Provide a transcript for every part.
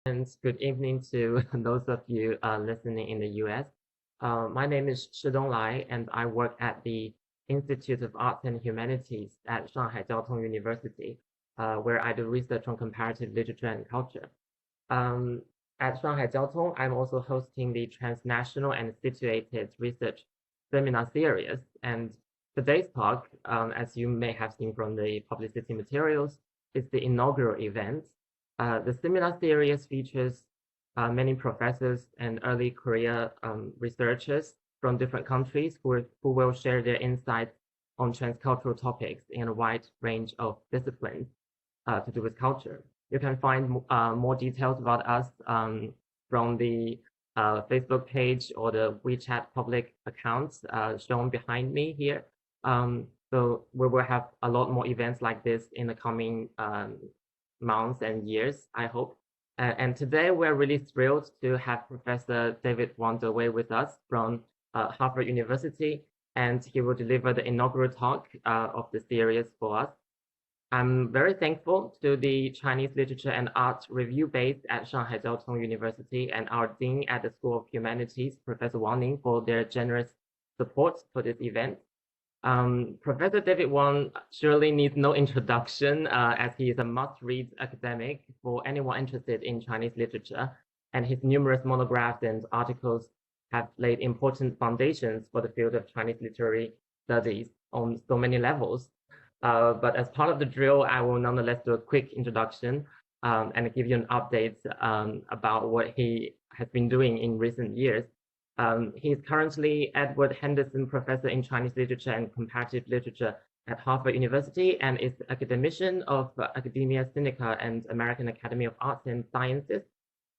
And good evening to those of you listening in the US. My name is Donglai, and I work at the Institute of Arts and Humanities at Shanghai Jiaotong University, where I do research on comparative literature and culture. At Shanghai Jiaotong, I'm also hosting the Transnational and Situated Research Seminar Series. And today's talk, as you may have seen from the publicity materials, is the inaugural event. The seminar series features many professors and early career researchers from different countries who will share their insights on transcultural topics in a wide range of disciplines to do with culture. You can find more details about us from the Facebook page or the WeChat public accounts shown behind me here. So we will have a lot more events like this in the coming months and years, I hope. And today we're really thrilled to have Professor David Wang Der-wei with us from Harvard University, and he will deliver the inaugural talk of the series for us. I'm very thankful to the Chinese Literature and Art Review Base at Shanghai Jiaotong University and our Dean at the School of Humanities, Professor Wang Ning, for their generous support for this event. Professor David Wang surely needs no introduction as he is a must-read academic for anyone interested in Chinese literature, and his numerous monographs and articles have laid important foundations for the field of Chinese literary studies on so many levels. But as part of the drill, I will nonetheless do a quick introduction and give you an update about what he has been doing in recent years. He is currently Edward Henderson Professor in Chinese Literature and Comparative Literature at Harvard University and is the academician of Academia Sinica and American Academy of Arts and Sciences.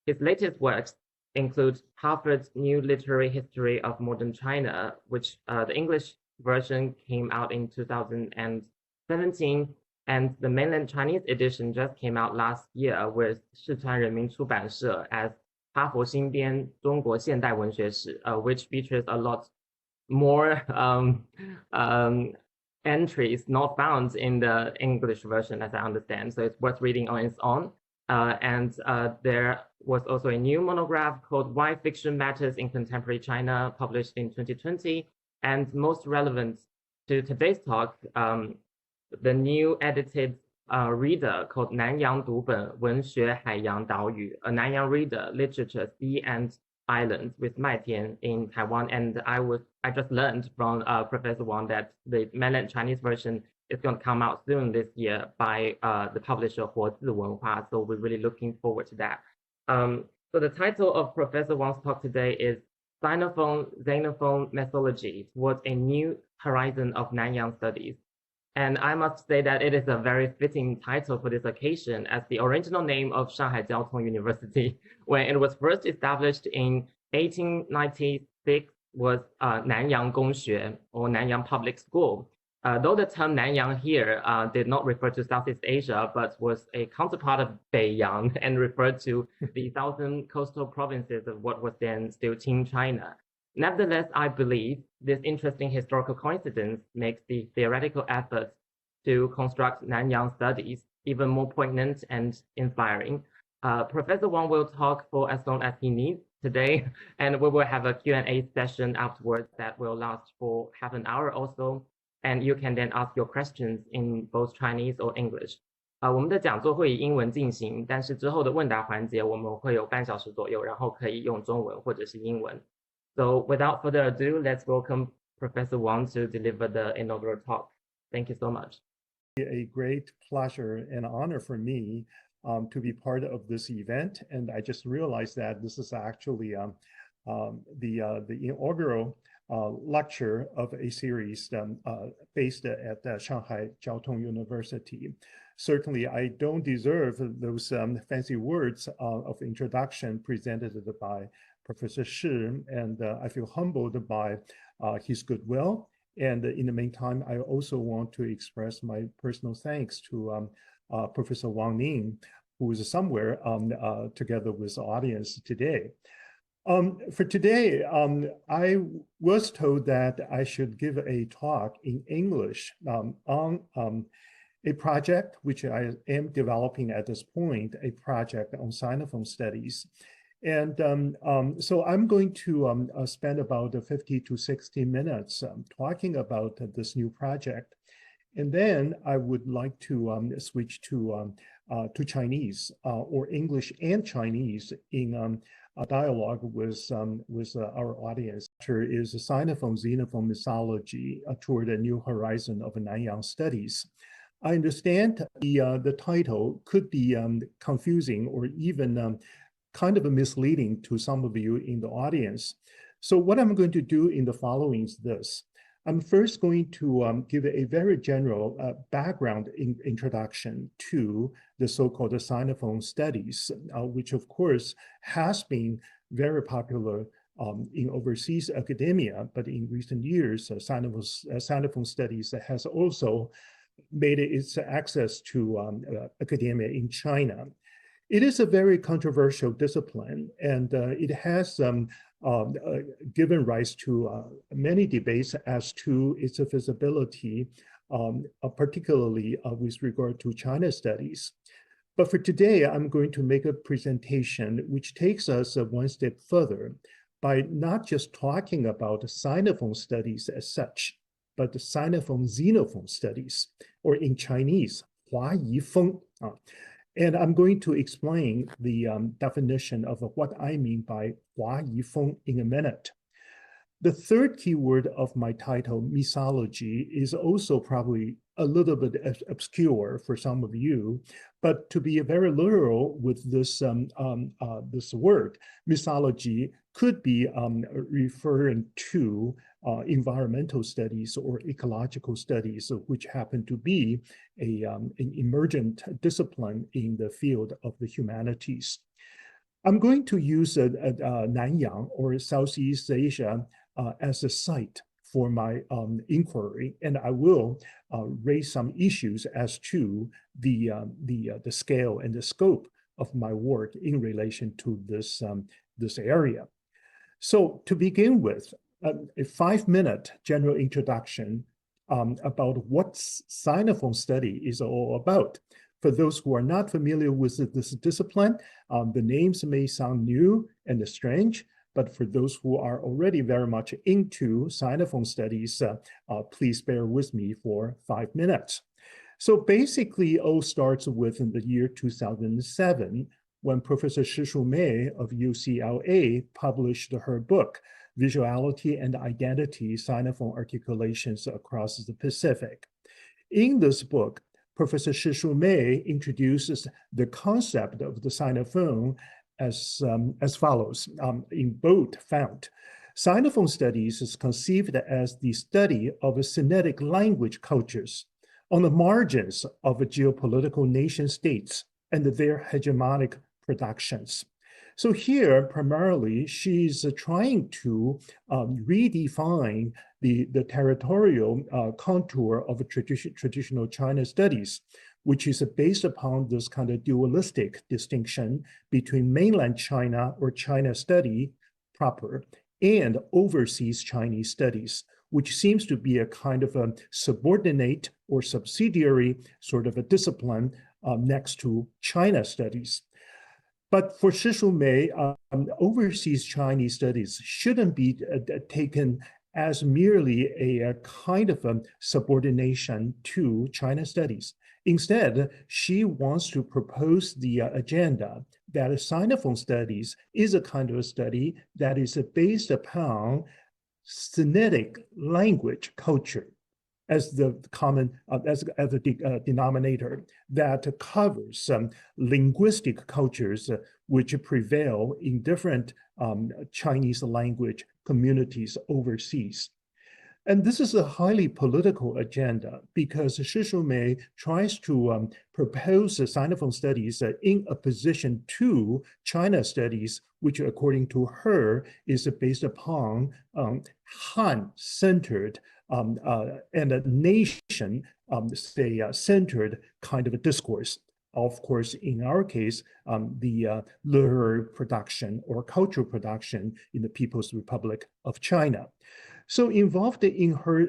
His latest works include Harvard's New Literary History of Modern China, which the English version came out in 2017, and the mainland Chinese edition just came out last year with Sichuan Renmin Chubanshi as 哈佛新编中国现代文学史 which features a lot more entries not found in the English version, as I understand. So it's worth reading on its own. And there was also a new monograph called Why Fiction Matters in Contemporary China, published in 2020. And most relevant to today's talk, the new edited reader called Nanyang 读本文学海洋岛屿, a Nanyang reader, literature, sea and islands with Mai Tian in Taiwan. And I just learned from Professor Wang that the mainland Chinese version is going to come out soon this year by the publisher 活字文化. So we're really looking forward to that. So the title of Professor Wang's talk today is Xenophone Mesology, Towards a New Horizon of Nanyang Studies. And I must say that it is a very fitting title for this occasion, as the original name of Shanghai Jiaotong University, when it was first established in 1896, was Nanyang Gongxue, or Nanyang Public School. Though the term Nanyang here did not refer to Southeast Asia, but was a counterpart of Beiyang and referred to the southern coastal provinces of what was then still Qing China. Nevertheless, I believe this interesting historical coincidence makes the theoretical efforts to construct Nanyang studies even more poignant and inspiring. Professor Wang will talk for as long as he needs today, and we will have a Q&A session afterwards that will last for half an hour or so, and you can then ask your questions in both Chinese or English. 我们的讲座会以英文进行，但是之后的问答环节我们会有半小时左右，然后可以用中文或者是英文。So without further ado, let's welcome Professor Wang to deliver the inaugural talk. Thank you so much. A great pleasure and honor for me to be part of this event. And I just realized that this is actually the inaugural lecture of a series based at Shanghai Jiaotong University. Certainly, I don't deserve those fancy words of introduction presented by Professor Shi, and I feel humbled by his goodwill. And in the meantime, I also want to express my personal thanks to Professor Wang Ning, who is somewhere together with the audience today. For today, I was told that I should give a talk in English on a project which I am developing at this point, a project on Sinophone studies. And so I'm going to spend about 50 to 60 minutes talking about this new project. And then I would like to switch to Chinese or English and Chinese in a dialogue with our audience. Is Sinophone-xenophone Mesology toward a new horizon of Nanyang studies. I understand the title could be confusing or even kind of misleading to some of you in the audience. So what I'm going to do in the following is this. I'm first going to give a very general background introduction to the so-called Sinophone studies, which of course has been very popular in overseas academia, but in recent years, Sinophone studies has also made its access to academia in China. It is a very controversial discipline, and it has given rise to many debates as to its feasibility, particularly with regard to China studies. But for today, I'm going to make a presentation which takes us one step further by not just talking about Sinophone studies as such, but the Sinophone-xenophone studies, or in Chinese, 华夷风. And I'm going to explain the definition of what I mean by 华夷风 in a minute. The third keyword of my title, Mesology, is also probably a little bit obscure for some of you, but to be very literal with this, this word, Mesology could be referring to environmental studies or ecological studies, which happen to be an emergent discipline in the field of the humanities. I'm going to use Nanyang or Southeast Asia as a site for my inquiry, and I will raise some issues as to the scale and the scope of my work in relation to this, this area. So to begin with, a 5-minute general introduction about what Sinophone study is all about. For those who are not familiar with this discipline, the names may sound new and strange, but for those who are already very much into Sinophone studies, please bear with me for 5 minutes. So basically, it all starts with in the year 2007, when Professor Shishu Mei of UCLA published her book, Visuality and Identity, Sinophone Articulations Across the Pacific. In this book, Professor Shishu Mei introduces the concept of the Sinophone as follows, in bold font. Sinophone studies is conceived as the study of Sinitic language cultures on the margins of geopolitical nation states and their hegemonic productions. So here, primarily, she's trying to redefine the territorial contour of traditional China studies, which is based upon this kind of dualistic distinction between mainland China or China study proper and overseas Chinese studies, which seems to be a kind of a subordinate or subsidiary sort of a discipline next to China studies. But for Shishu Mei, overseas Chinese studies shouldn't be taken as merely a kind of a subordination to China studies. Instead, she wants to propose the agenda that Sinophone studies is a kind of a study that is based upon Sinitic language culture as the common, as the denominator that covers linguistic cultures which prevail in different Chinese language communities overseas. And this is a highly political agenda because Shishu Mei tries to propose Sinophone studies in opposition to China studies, which according to her is based upon Han-centered and a nation, centered kind of a discourse. Of course, in our case, the literary production or cultural production in the People's Republic of China. So involved in her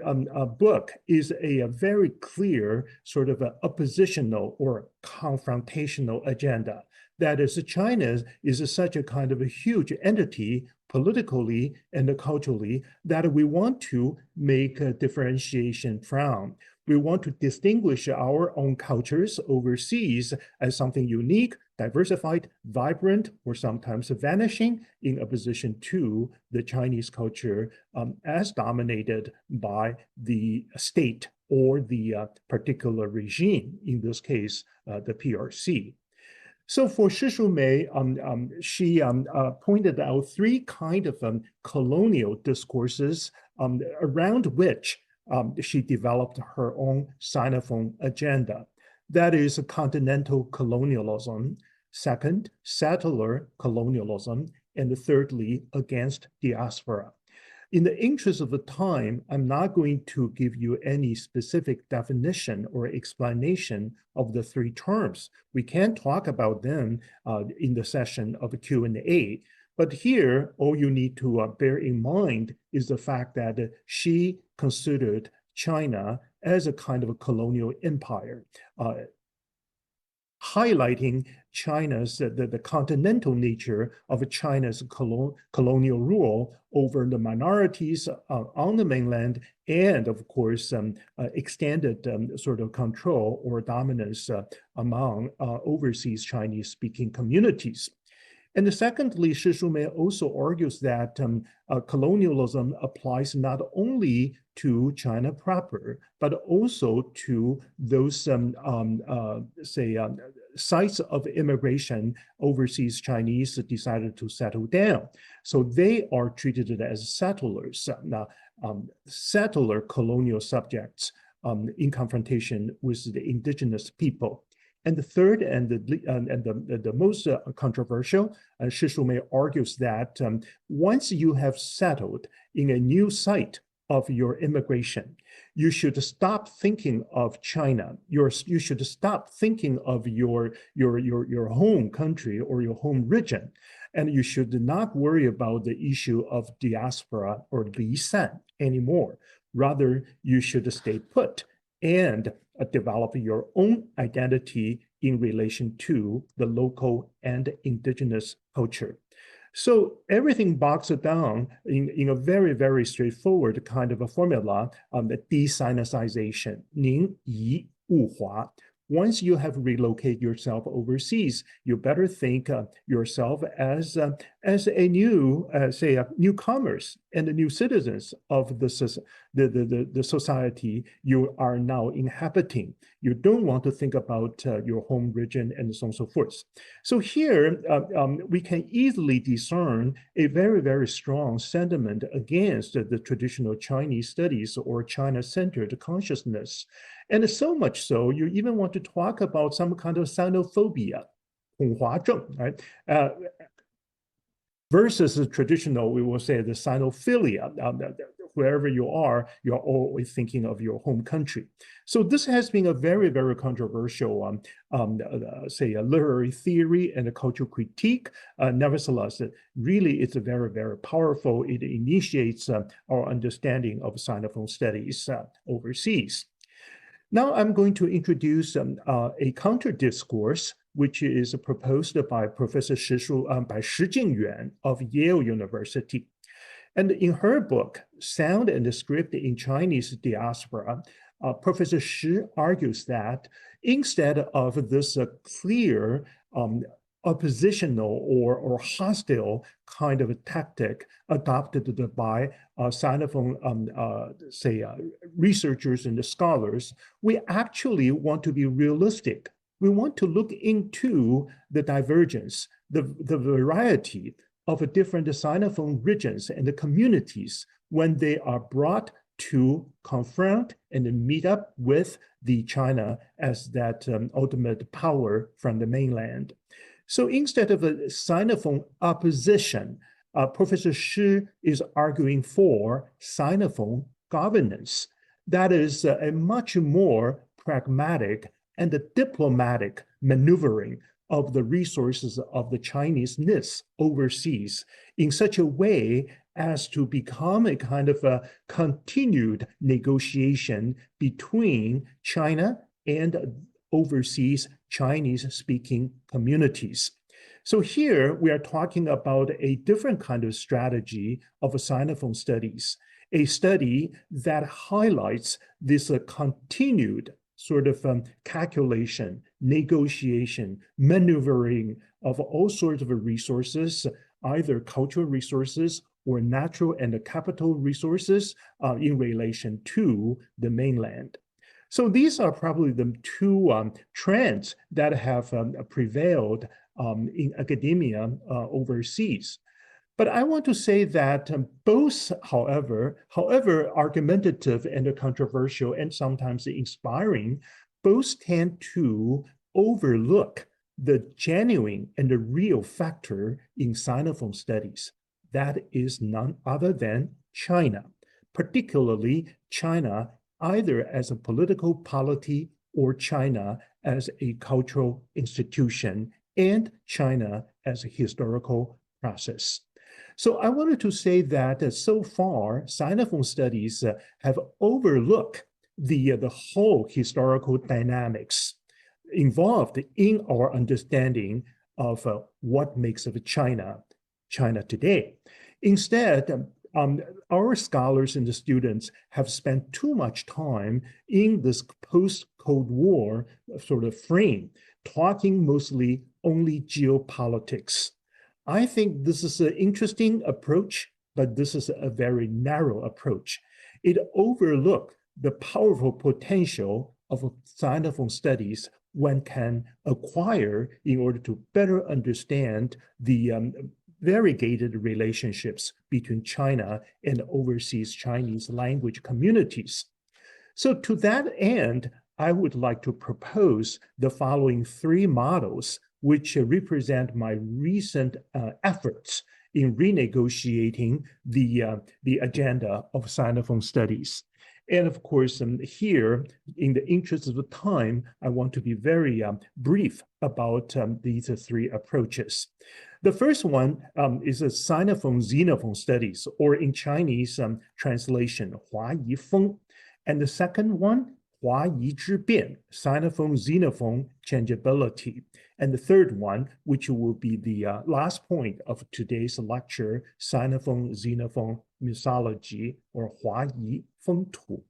book is a very clear sort of oppositional or confrontational agenda. That is, China is such a kind of a huge entity politically and culturally that we want to make a differentiation from. We want to distinguish our own cultures overseas as something unique, diversified, vibrant, or sometimes vanishing, in opposition to the Chinese culture as dominated by the state or the particular regime, in this case, the PRC. So for Shi Shumei, she pointed out three kinds of colonial discourses around which she developed her own Sinophone agenda. That is continental colonialism, second, settler colonialism, and thirdly, against diaspora. In the interest of the time, I'm not going to give you any specific definition or explanation of the three terms. We can talk about them in the session of Q&A. But here, all you need to bear in mind is the fact that she considered China as a kind of a colonial empire, highlighting China's the continental nature of China's colonial rule over the minorities on the mainland, and of course extended sort of control or dominance among overseas Chinese-speaking communities. And secondly, Shi Shumei also argues that colonialism applies not only to China proper, but also to those, sites of immigration overseas Chinese decided to settle down. So they are treated as settlers, settler colonial subjects in confrontation with the indigenous people. And the third and the most controversial, Shi Shumei argues that once you have settled in a new site of your immigration, you should stop thinking of China. You should stop thinking of your home country or your home region, and you should not worry about the issue of diaspora or Li San anymore. Rather, you should stay put and develop your own identity in relation to the local and indigenous culture. So everything bogs down in a very, very straightforward kind of a formula, the de-Sinicization, 宁夷勿华. Once you have relocated yourself overseas, you better think yourself as a new, newcomers and the new citizens of the society you are now inhabiting. You don't want to think about your home region and so on and so forth. So here, we can easily discern a very, very strong sentiment against the traditional Chinese studies or China-centered consciousness. And so much so, you even want to talk about some kind of Sinophobia, 恐华症, right? Versus the traditional, we will say the Sinophilia. Wherever you are, you're always thinking of your home country. So this has been a very, very controversial, a literary theory and a cultural critique. Nevertheless, really, it's a very, very powerful. It initiates our understanding of Sinophone studies overseas. Now I'm going to introduce a counter-discourse, which is proposed by Professor Shi Jingyuan of Yale University. And in her book, Sound and Script in Chinese Diaspora, Professor Shi argues that instead of this clear oppositional or hostile kind of a tactic adopted by Sinophone, researchers and scholars, we actually want to be realistic. We want to look into the divergence, the variety of different Sinophone regions and the communities when they are brought to confront and meet up with the China as that ultimate power from the mainland. So instead of a Sinophone opposition, Professor Shi is arguing for Sinophone governance. That is a much more pragmatic and a diplomatic maneuvering of the resources of the Chinese-ness overseas in such a way as to become a kind of a continued negotiation between China and overseas Chinese-speaking communities. So here we are talking about a different kind of strategy of Sinophone studies, a study that highlights this continued sort of calculation, negotiation, maneuvering of all sorts of resources, either cultural resources or natural and capital resources in relation to the mainland. So these are probably the two trends that have prevailed in academia overseas. But I want to say that both, however argumentative and controversial and sometimes inspiring, both tend to overlook the genuine and the real factor in Sinophone studies. That is none other than China, particularly China either as a political polity or China as a cultural institution and China as a historical process. So I wanted to say that so far, Sinophone studies have overlooked the whole historical dynamics involved in our understanding of what makes of China today. Instead, our scholars and the students have spent too much time in this post-Cold War sort of frame, talking mostly only geopolitics. I think this is an interesting approach, but this is a very narrow approach. It overlooks the powerful potential of Sinophone studies one can acquire in order to better understand the variegated relationships between China and overseas Chinese language communities. So to that end, I would like to propose the following three models, which represent my recent efforts in renegotiating the agenda of Sinophone studies. And of course, here, in the interest of time, I want to be very brief about these three approaches. The first one is a Sinophone-xenophone studies, or in Chinese translation, 华夷风. And the second one, 华夷之变, Sinophone-xenophone changeability. And the third one, which will be the last point of today's lecture, Xenophone Mesology, or 华夷风土.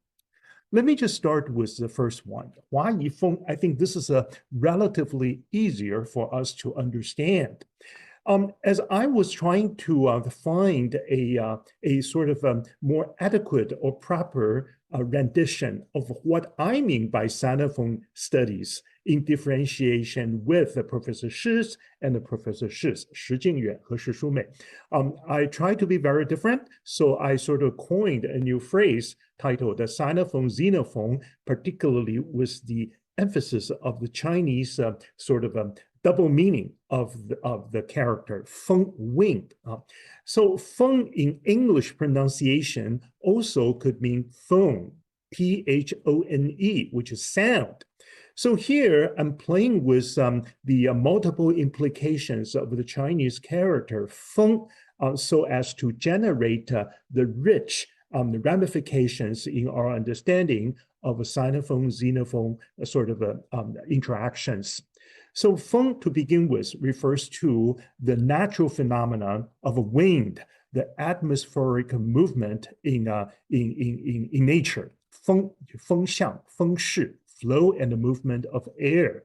Let me just start with the first one. 华夷风, I think this is relatively easier for us to understand. As I was trying to find a sort of more adequate or proper rendition of what I mean by Sinophone studies in differentiation with Professor Shi's and Professor Shi's, Shi Jingyuan and Shi Shumei. I tried to be very different, so I sort of coined a new phrase titled the Sinophone-xenophone, particularly with the emphasis of the Chinese sort of double meaning of the character, feng, wind. So feng in English pronunciation also could mean phone, P-H-O-N-E, which is sound. So here I'm playing with the multiple implications of the Chinese character feng so as to generate the rich ramifications in our understanding of Sinophone-xenophone sort of interactions. So feng, to begin with, refers to the natural phenomenon of wind, the atmospheric movement in nature. Feng, fengxiang, fengshi, flow and the movement of air.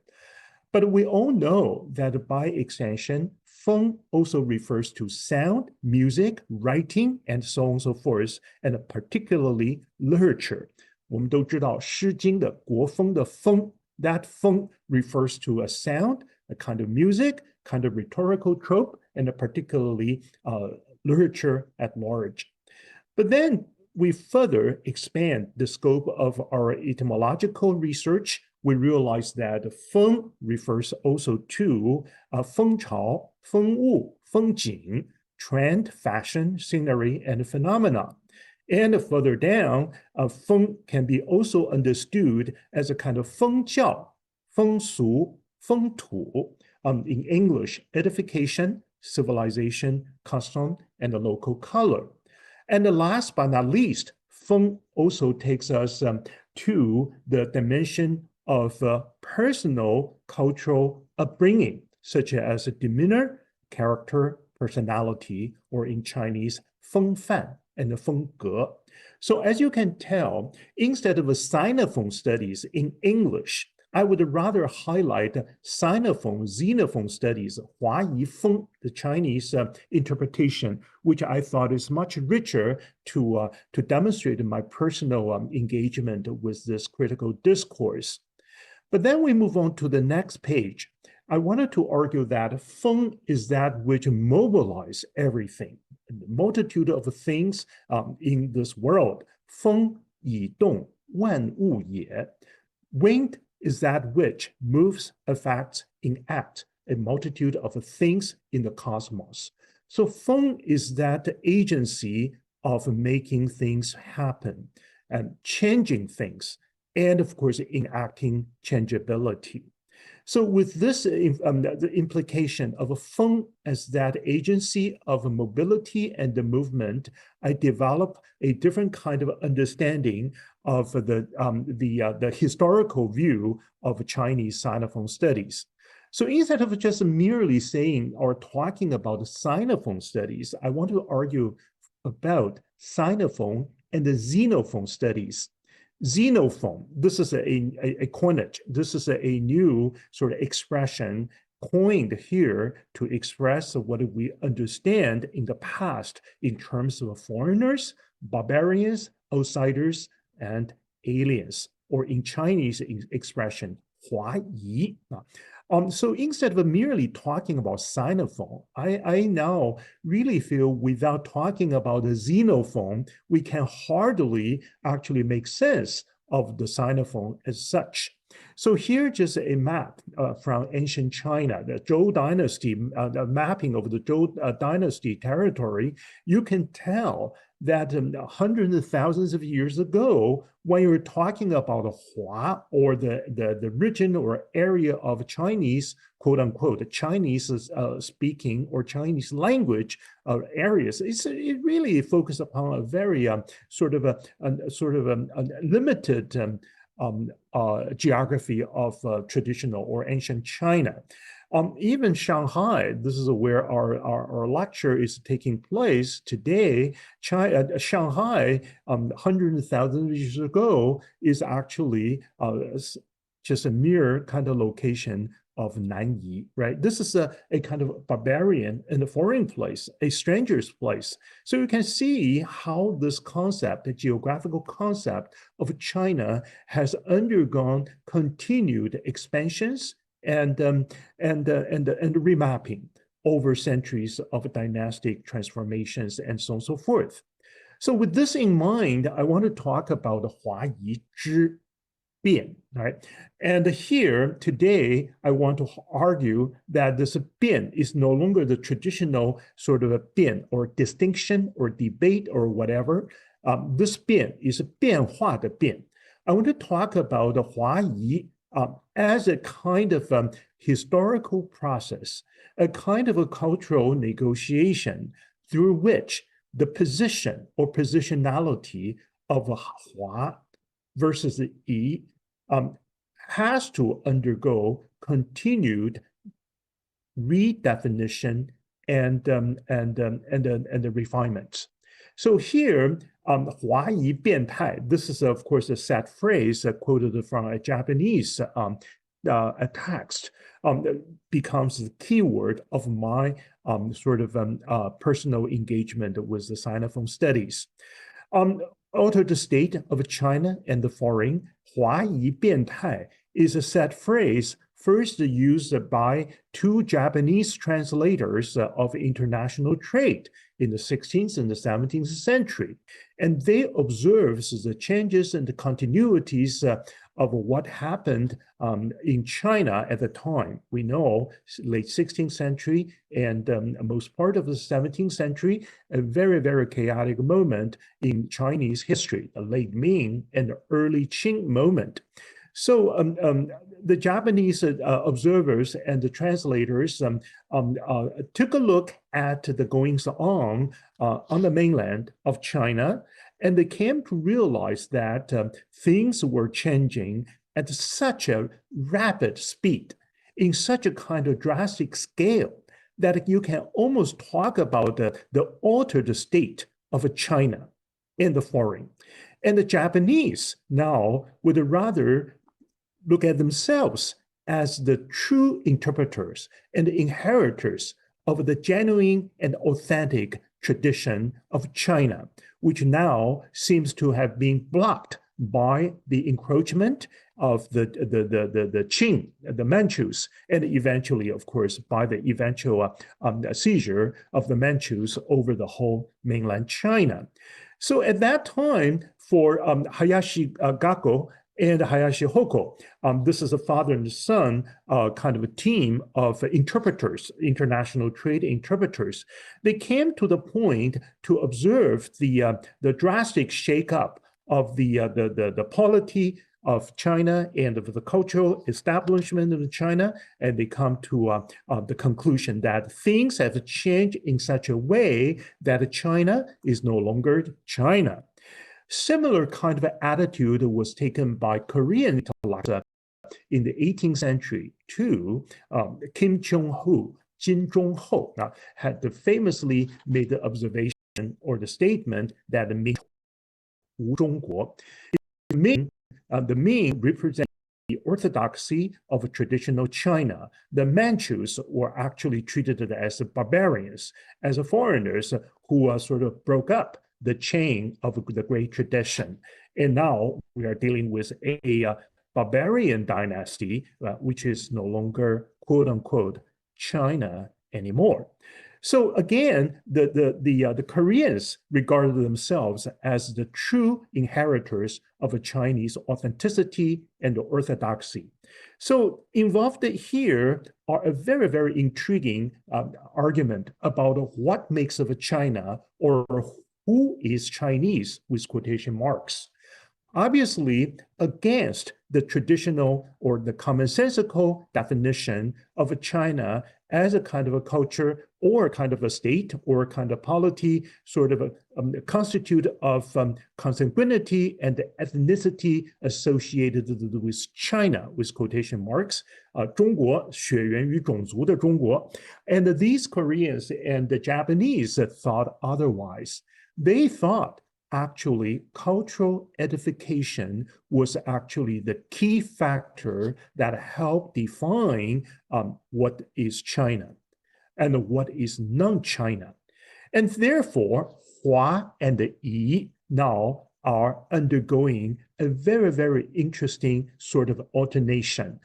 But we all know that by extension, feng also refers to sound, music, writing, and so on and so forth, and particularly literature. 我们都知道《诗经》的国风的风 that feng refers to a sound, a kind of music, kind of rhetorical trope, and particularly literature at large. But then we further expand the scope of our etymological research. We realize that feng refers also to feng chao, feng wu, feng jing, trend, fashion, scenery, and phenomena. And further down, feng can be also understood as a kind of feng jiao, feng su, feng tu, in English, edification, civilization, custom, and the local color. And the last but not least, Feng also takes us to the dimension of personal cultural upbringing, such as demeanor, character, personality, or in Chinese, Feng Fan and Feng Ge. So as you can tell, instead of Sinophone studies in English, I would rather highlight Sinophone-xenophone studies, Huayi Feng, the Chinese interpretation, which I thought is much richer to demonstrate my personal engagement with this critical discourse. But then we move on to the next page. I wanted to argue that Feng is that which mobilizes everything, the multitude of things in this world. Feng yi dong, wan wu ye. Wind is that which moves, affects, enacts a multitude of things in the cosmos. So Feng is that agency of making things happen and changing things, and of course, enacting changeability. So with this, the implication of a Feng as that agency of mobility and the movement, I develop a different kind of understanding of the historical view of Chinese Sinophone studies. So instead of just merely saying or talking about Sinophone studies, I want to argue about Sinophone and the Xenophone studies. Xenophone, this is a coinage. This is a new sort of expression coined here to express what we understand in the past in terms of foreigners, barbarians, outsiders, and aliens, or in Chinese expression, 华夷. So instead of merely talking about Sinophone, I now really feel without talking about the Xenophone, we can hardly actually make sense of the Sinophone as such. So here just a map from ancient China, the Zhou dynasty, the mapping of the Zhou dynasty territory. You can tell that hundreds of thousands of years ago, when you're talking about Hua or the region or area of Chinese, quote unquote, Chinese speaking or Chinese language areas, it really focused upon a very sort of a limited geography of traditional or ancient China. Even Shanghai, this is where our lecture is taking place today. Shanghai, hundreds of thousands of years ago, is actually just a mere kind of location of Nanyang, right? This is a kind of barbarian and a foreign place, a stranger's place. So you can see how this concept, the geographical concept of China, has undergone continued expansions and remapping over centuries of dynastic transformations and so on and so forth. So with this in mind, I want to talk about the Huayi Zhi Bian, right? And here today, I want to argue that this bian is no longer the traditional sort of a bian or distinction or debate or whatever. This bian is a 变化的bian. I want to talk about the Huayi as a kind of historical process, a kind of a cultural negotiation through which the position or positionality of Hua versus the Yi has to undergo continued redefinition and the refinements. So here, 华夷变态, this is of course a set phrase quoted from a Japanese a text, becomes the keyword of my sort of personal engagement with the Sinophone studies. Alter the state of China and the foreign, 华夷变态 is a set phrase first used by two Japanese translators of international trade in the 16th and the 17th century. And they observed the changes and the continuities of what happened in China at the time. We know late 16th century and most part of the 17th century, a very, very chaotic moment in Chinese history, the late Ming and the early Qing moment. So the Japanese observers and the translators took a look at the goings-on on the mainland of China, and they came to realize that things were changing at such a rapid speed, in such a kind of drastic scale, that you can almost talk about the altered state of China in the foreign. And the Japanese now would rather look at themselves as the true interpreters and inheritors of the genuine and authentic tradition of China, which now seems to have been blocked by the encroachment of the Qing, the Manchus, and eventually, of course, by the eventual seizure of the Manchus over the whole mainland China. So at that time, for Hayashi Gakko and Hayashi Hoko, this is a father and son kind of a team of interpreters, international trade interpreters. They came to the point to observe the drastic shakeup of the polity of China and of the cultural establishment of China, and they come to the conclusion that things have changed in such a way that China is no longer China. Similar kind of attitude was taken by Korean intellectuals in the 18th century too. Kim Chung-ho, Jin Zhong-ho, had famously made the observation or the statement that the Ming Zhongguo, the Ming represents the orthodoxy of traditional China. The Manchus were actually treated as barbarians, as foreigners who sort of broke up the chain of the great tradition. And now we are dealing with a barbarian dynasty, which is no longer, quote unquote, China anymore. So again, the Koreans regarded themselves as the true inheritors of a Chinese authenticity and orthodoxy. So involved here are a very, very intriguing argument about what makes of a China, or who is Chinese with quotation marks. Obviously, against the traditional or the commonsensical definition of China as a kind of a culture or a kind of a state or a kind of polity, sort of constitute of consanguinity and ethnicity associated with China, with quotation marks, 中国血缘与种族的中国. And these Koreans and the Japanese thought otherwise. They thought actually cultural edification was actually the key factor that helped define what is China and what is non-China. And therefore, Hua and the Yi now are undergoing a very, very interesting sort of alternation.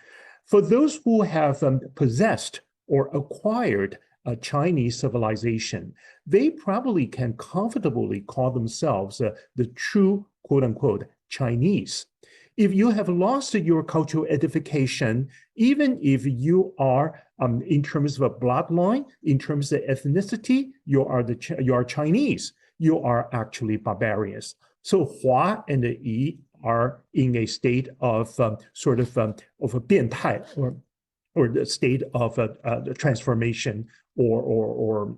For those who have possessed or acquired a Chinese civilization, they probably can comfortably call themselves the true, quote unquote, Chinese. If you have lost your cultural edification, even if you are, in terms of a bloodline, in terms of ethnicity, you are Chinese. You are actually barbarians. So Hua and the Yi are in a state of sort of a 变态 or the state of the transformation or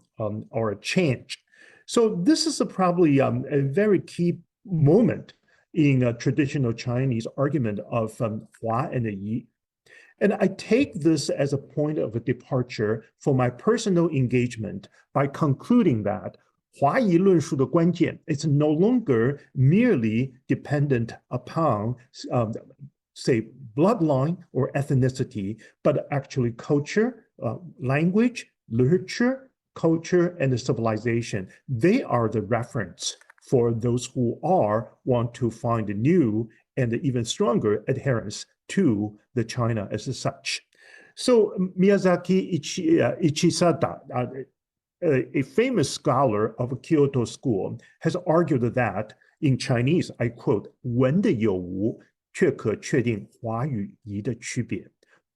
a change. So this is probably a very key moment in a traditional Chinese argument of Hua and Yi. And I take this as a point of a departure for my personal engagement by concluding that 华夷论述的关键 is no longer merely dependent upon say bloodline or ethnicity, but actually culture, language, literature, culture, and civilization. They are the reference for those who want to find a new and even stronger adherence to the China as such. So Miyazaki Ichisada, a famous scholar of Kyoto School, has argued that in Chinese, I quote, 文的有无却可确定华与夷的区别。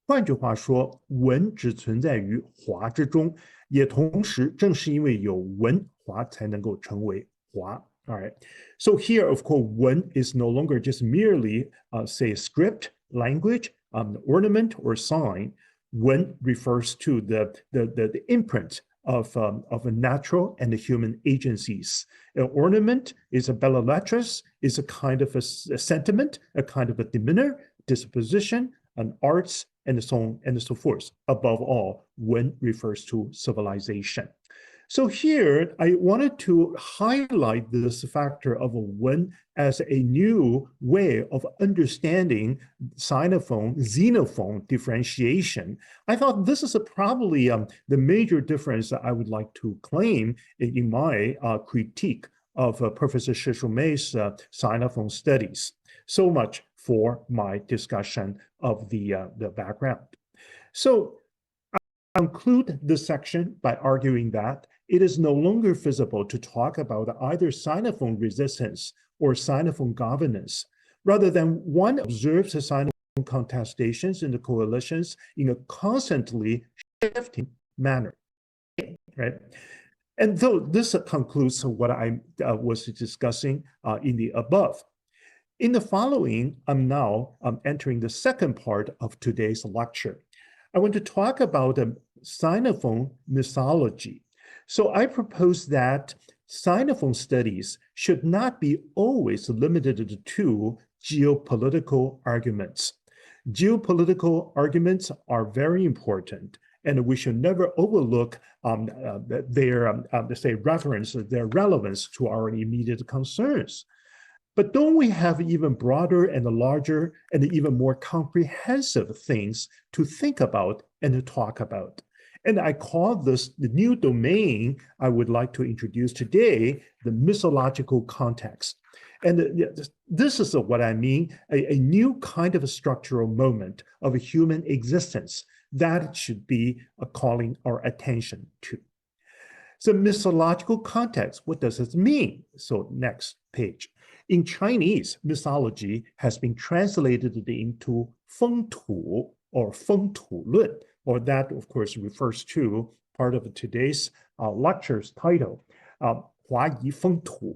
换句话说，文只存在于华之中，也同时正是因为有文，华才能够成为华。All right. So here, of course, 文 is no longer just merely, say, a script language, ornament, or sign. Wen refers to the imprint of a natural and human agencies. An ornament is a belles lettres, is a kind of a sentiment, a kind of a demeanor, disposition, an arts, and so on and so forth. Above all, Wen refers to civilization. So here, I wanted to highlight this factor of Wen as a new way of understanding Sinophone-xenophone differentiation. I thought this is probably the major difference that I would like to claim in my critique of Professor Shi Shumei's Sinophone studies. So much for my discussion of the background. So I conclude this section by arguing that it is no longer feasible to talk about either Sinophone resistance or Sinophone governance. Rather than one observes the Sinophone contestations in the coalitions in a constantly shifting manner, right? And though this concludes what I was discussing in the above. In the following, I'm entering the second part of today's lecture. I want to talk about Xenophone Mesology. So I propose that Sinophone studies should not be always limited to geopolitical arguments. Geopolitical arguments are very important, and we should never overlook their relevance to our immediate concerns. But don't we have even broader and larger and even more comprehensive things to think about and to talk about? And I call this the new domain I would like to introduce today, the Mesological context. And this is what I mean, a new kind of a structural moment of a human existence that should be calling our attention to. So Mesological context, what does this mean? So next page. In Chinese, Mesology has been translated into 风土 or 风土论, or that, of course, refers to part of today's lecture's title, 华夷风土.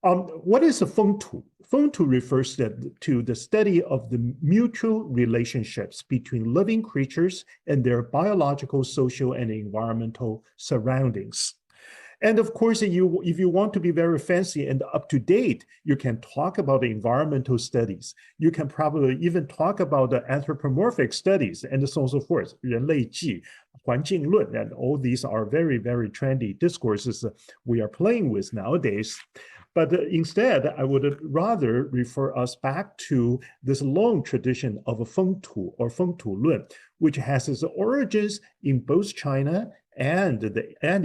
What is a 风土? 风土 refers to the study of the mutual relationships between living creatures and their biological, social, and environmental surroundings. And of course, if you want to be very fancy and up to date, you can talk about environmental studies. You can probably even talk about the anthropomorphic studies and so on and so forth, 人类纪, 环境论, and all these are very, very trendy discourses we are playing with nowadays. But instead, I would rather refer us back to this long tradition of a 风土 or 风土论, which has its origins in both China and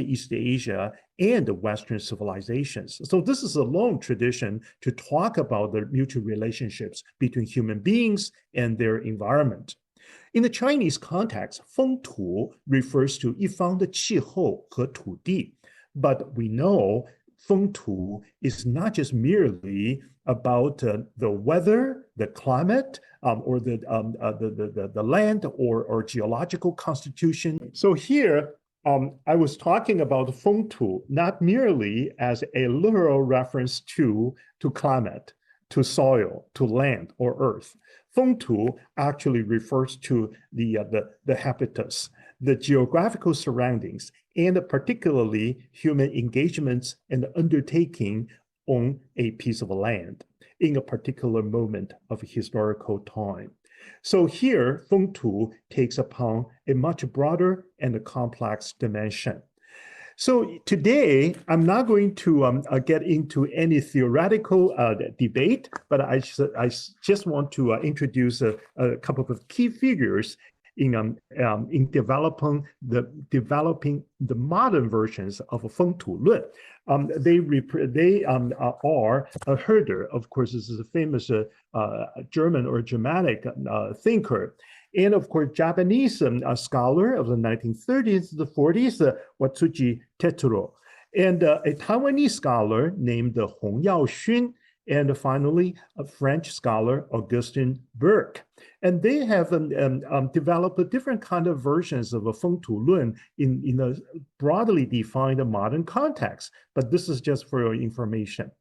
East Asia and the Western civilizations. So this is a long tradition to talk about the mutual relationships between human beings and their environment. In the Chinese context, 风土 refers to 一方的气候和土地, but we know 风土 is not just merely about the weather, the climate, or the land or geological constitution. So here, I was talking about 风土 not merely as a literal reference to climate, to soil, to land or earth. 风土 actually refers to the habitats, the geographical surroundings, and particularly human engagements and undertaking on a piece of land in a particular moment of historical time. So here, 风土 takes upon a much broader and a complex dimension. So today, I'm not going to get into any theoretical debate, but I just want to introduce a couple of key figures in developing the modern versions of 风土论. They are a Herder, of course, this is a famous German or Germanic thinker, and of course, Japanese scholar of the 1930s, the 40s, Watsuji Tetsuro, and a Taiwanese scholar named Hong Yaoxun, and finally, a French scholar, Augustin Burke. And they have developed different kind of versions of a 风土论 in a broadly defined modern context, but this is just for your information.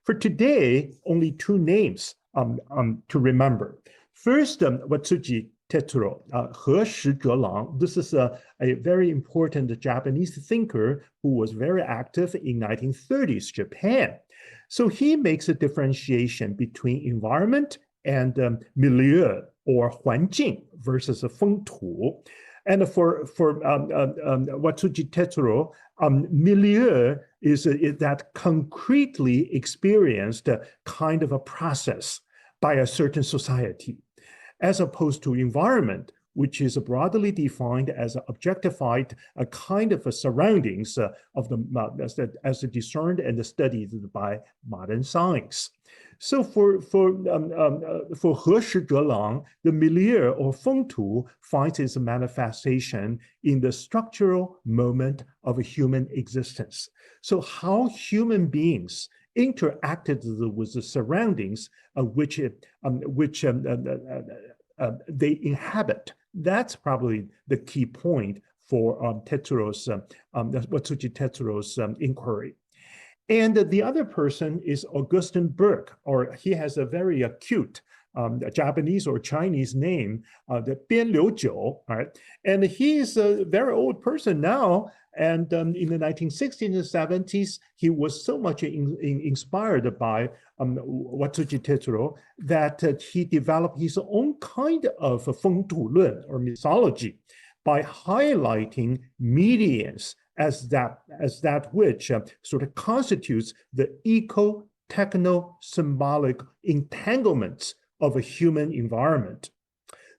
For today, only two names to remember. First, Watsuji Tetsuro, He Shizhelang. This is a very important Japanese thinker who was very active in 1930s Japan. So he makes a differentiation between environment and milieu or 环境 versus 风土. And for Watsuji Tetsuro, milieu is that concretely experienced kind of a process by a certain society, as opposed to environment, which is broadly defined as objectified a kind of a surroundings of as discerned and studied by modern science. So for He Shizhelang, the milieu or 风土 finds its manifestation in the structural moment of a human existence. So how human beings interacted with the surroundings which they inhabit. That's probably the key point for Watsuji Tetsuro's inquiry. And the other person is Augustin Burke, or he has a very acute Japanese or Chinese name, the Bian Liu Jiu, right? And he is a very old person now. And in the 1960s and 70s, he was so much inspired by Watsuji Tetsuro that he developed his own kind of 风土论 or mythology by highlighting medians as that which sort of constitutes the eco-techno-symbolic entanglements of a human environment,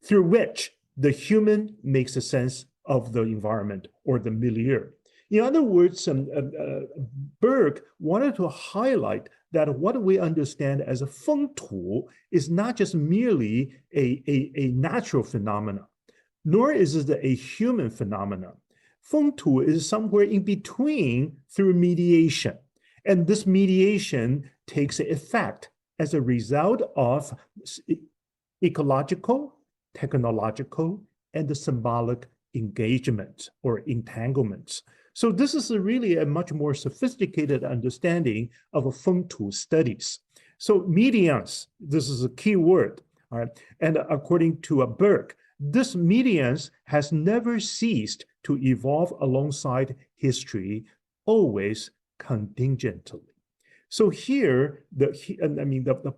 through which the human makes a sense of the environment or the milieu. In other words, Burke wanted to highlight that what we understand as a 风土 is not just merely a natural phenomenon, nor is it a human phenomenon. 风土 is somewhere in between through mediation. And this mediation takes effect as a result of ecological, technological, and the symbolic engagement or entanglements. So this is really a much more sophisticated understanding of 风土 studies. So medians, this is a key word, all right? And according to Burke, this medians has never ceased to evolve alongside history, always contingently. So here, the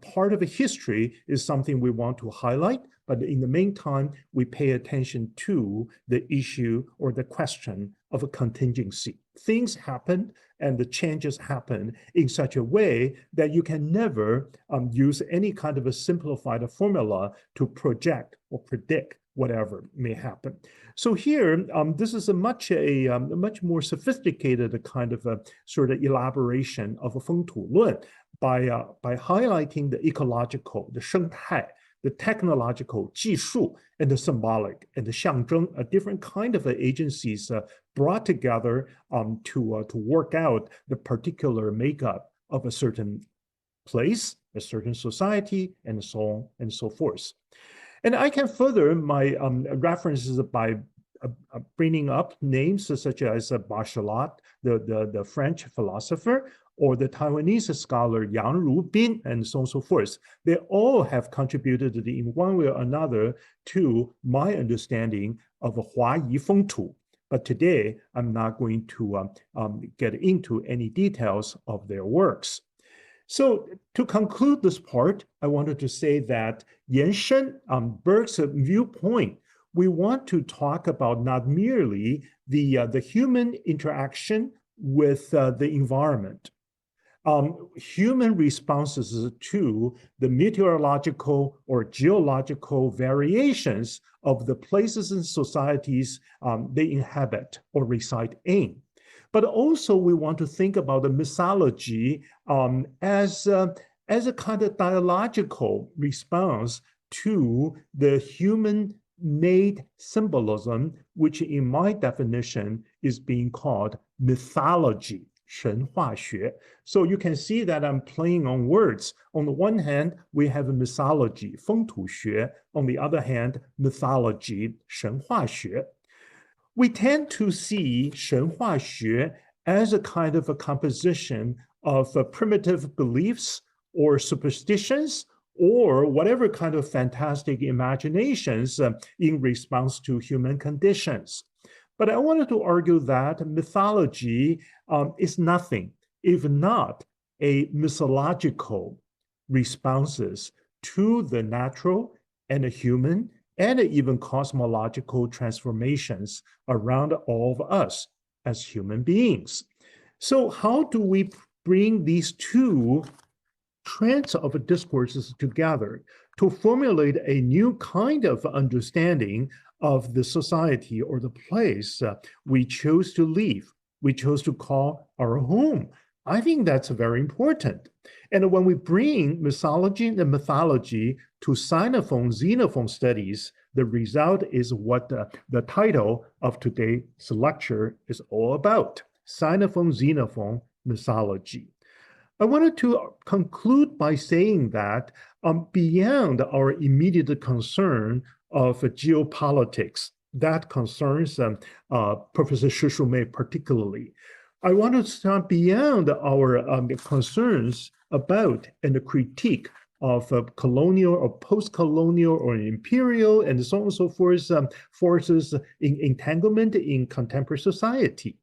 part of the history is something we want to highlight, but in the meantime, we pay attention to the issue or the question of a contingency. Things happen and the changes happen in such a way that you can never use any kind of a simplified formula to project or predict whatever may happen. So here, this is a much more sophisticated kind of a sort of elaboration of a 风土论 by highlighting the ecological, the 生态, the technological, 技术, and the symbolic, and the 象征, a different kind of agencies brought together to work out the particular makeup of a certain place, a certain society, and so on and so forth. And I can further my references by bringing up names such as Bachelot, the French philosopher, or the Taiwanese scholar Yang Rubin, and so on and so forth. They all have contributed in one way or another to my understanding of华夷风土. But today, I'm not going to get into any details of their works. So to conclude this part, I wanted to say that Yanshen, Burke's viewpoint, we want to talk about not merely the human interaction with the environment, human responses to the meteorological or geological variations of the places and societies they inhabit or reside in. But also we want to think about the mythology as a kind of dialogical response to the human-made symbolism, which in my definition is being called mythology, 神话学. So you can see that I'm playing on words. On the one hand, we have a mythology, 风土学. On the other hand, mythology, 神话学. We tend to see 神话学 as a kind of a composition of primitive beliefs or superstitions or whatever kind of fantastic imaginations in response to human conditions. But I wanted to argue that mythology is nothing if not a mythological responses to the natural and the human and even cosmological transformations around all of us as human beings. So how do we bring these two trends of discourses together to formulate a new kind of understanding of the society or the place we chose to live, we chose to call our home? I think that's very important. And when we bring mythology and mythology to Sinophone-xenophone studies, the result is what the title of today's lecture is all about, Sinophone-xenophone Mesology. I wanted to conclude by saying that beyond our immediate concern of geopolitics, that concerns Professor Shushume particularly, I want to start beyond our concerns about and the critique of colonial or post-colonial or imperial and so on and so forth forces in entanglement in contemporary society.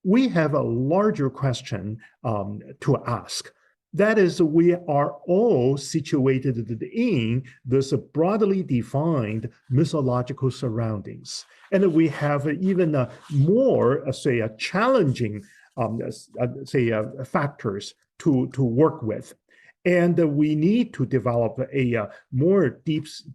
We have a larger question to ask. That is, we are all situated in this broadly defined mythological surroundings. And we have even more, challenging factors to work with. And we need to develop a more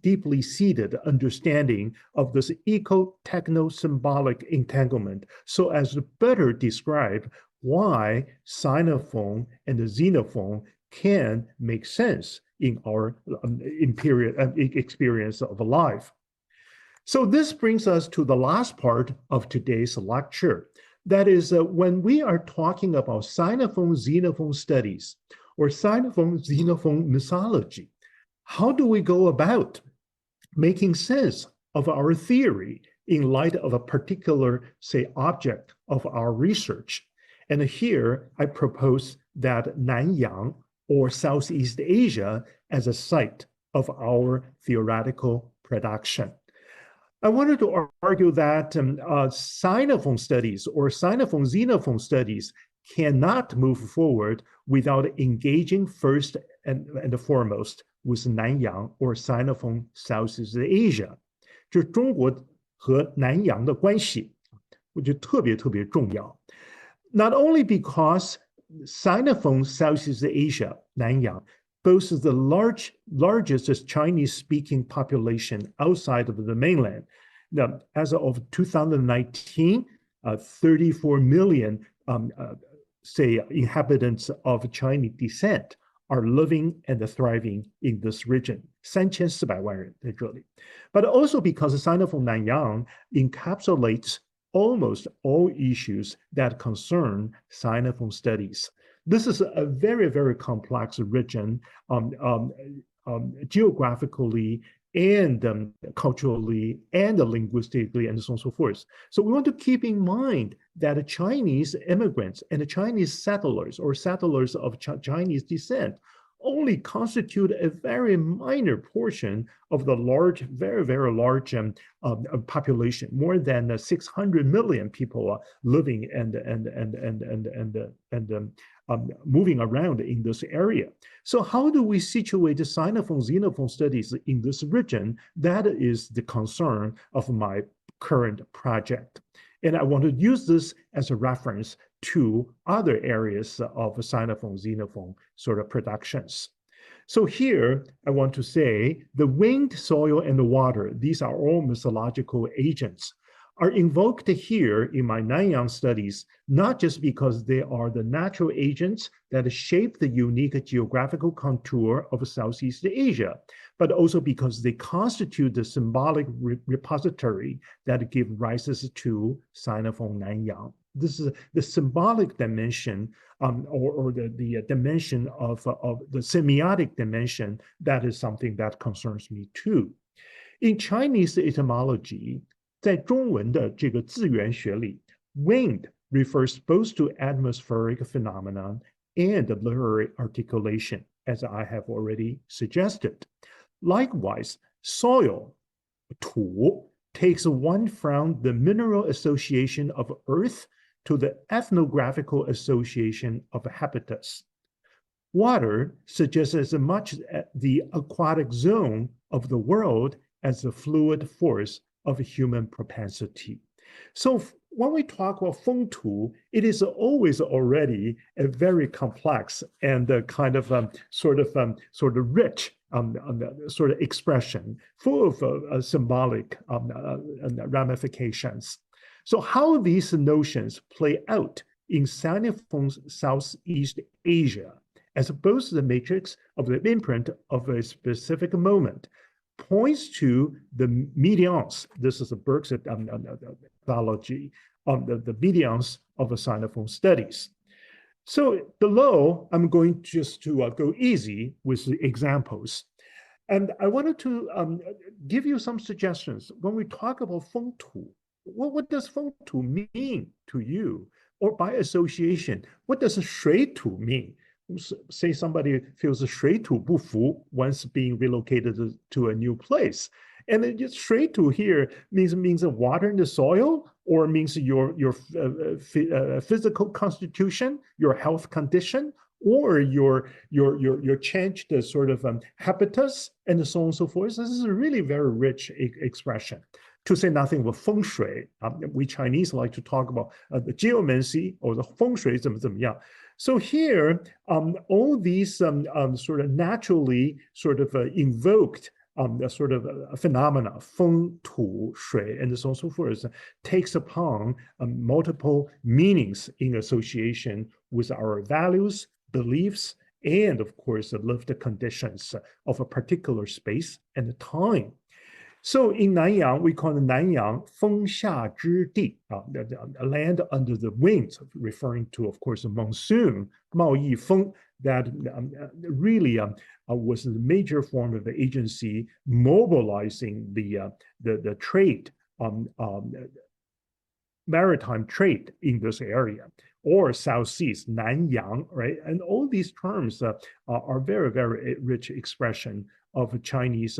deeply seated understanding of this eco-techno-symbolic entanglement so as to better describe why Sinophone and the Xenophone can make sense in our experience of life. So this brings us to the last part of today's lecture. That is, when we are talking about Sinophone-xenophone studies or Sinophone-xenophone Mesology, how do we go about making sense of our theory in light of a particular, object of our research? And here I propose that Nanyang or Southeast Asia as a site of our theoretical production. I wanted to argue that Sinophone studies or Sinophone-xenophone studies cannot move forward without engaging first and foremost with Nanyang or Sinophone Southeast Asia. 就是中国和南洋的关系，我觉得特别重要。Not only because Sinophone Southeast Asia, Nanyang, boasts the largest Chinese-speaking population outside of the mainland. Now, as of 2019, 34 million, inhabitants of Chinese descent are living and thriving in this region. 3,400万人在这里. But also because Sinophone Nanyang encapsulates almost all issues that concern Sinophone studies. This is a very complex region geographically and culturally and linguistically and so on and so forth. So we want to keep in mind that Chinese immigrants and Chinese settlers or settlers of Chinese descent only constitute a very minor portion of the large, very large population. More than 600 million people living and moving around in this area. So how do we situate the Sinophone-xenophone studies in this region? That is the concern of my current project. And I want to use this as a reference to other areas of Sinophone-xenophone sort of productions. So here, I want to say the wind, soil, and the water, these are all mythological agents, are invoked here in my Nanyang studies, not just because they are the natural agents that shape the unique geographical contour of Southeast Asia, but also because they constitute the symbolic repository that give rises to Sinophone Nanyang. This is the symbolic dimension or the dimension of the semiotic dimension. That is something that concerns me too. In Chinese etymology, 在中文的这个字源学里 wind refers both to atmospheric phenomenon and literary articulation. as I have already suggested. Likewise, soil, 土, takes one from the mineral association of earth to the ethnographical association of habitus. Water suggests as much the aquatic zone of the world as the fluid force of human propensity. So when we talk about 风土, it is always already a very complex and kind of sort of rich sort of expression, full of symbolic ramifications. So how these notions play out in Sinophone's Southeast Asia, as opposed to the matrix of the imprint of a specific moment, points to the mediance. This is a Burke's methodology of the mediance of a Sinophone studies. So below, I'm going just to go easy with the examples. And I wanted to give you some suggestions. When we talk about 风土, what does 风土 mean to you? Or by association, what does 水土 mean? Say somebody feels 水土不服 once being relocated to a new place. And it just 水土 here means water in the soil, or means your physical constitution, your health condition, or your changed sort of habitus, and so on and so forth. This is a really very rich expression. To say nothing of 风水, we Chinese like to talk about the geomancy or the 风水怎么样. So here, all these sort of naturally sort of invoked sort of phenomena, 风土水, and so on and so forth, takes upon multiple meanings in association with our values, beliefs, and of course, the lived conditions of a particular space and time. So in Nanyang, we call it Nanyang 风下之地, the land under the winds, referring to, of course, the monsoon, 贸易风, that really was the major form of the agency mobilizing the trade, maritime trade in this area, or South Seas, Nanyang, right? And all these terms are very, very rich expression of Chinese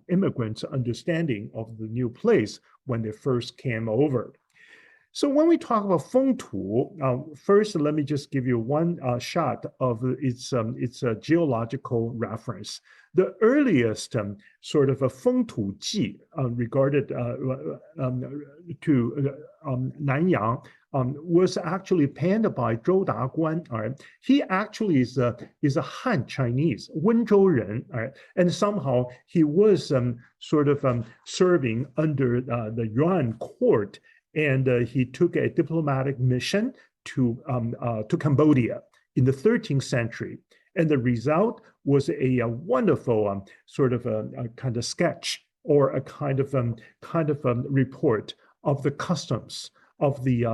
immigrants' understanding of the new place when they first came over. So when we talk about 风土, first let me just give you one shot of its geological reference. The earliest sort of a 风土记regarded to Nanyang was actually penned by Zhou Daguan. Right? He actually is a Han Chinese, 温州人, right? And somehow he was sort of serving under the Yuan court, and he took a diplomatic mission to Cambodia in the 13th century. And the result was a wonderful sort of a kind of sketch, or a kind of report of the customs of the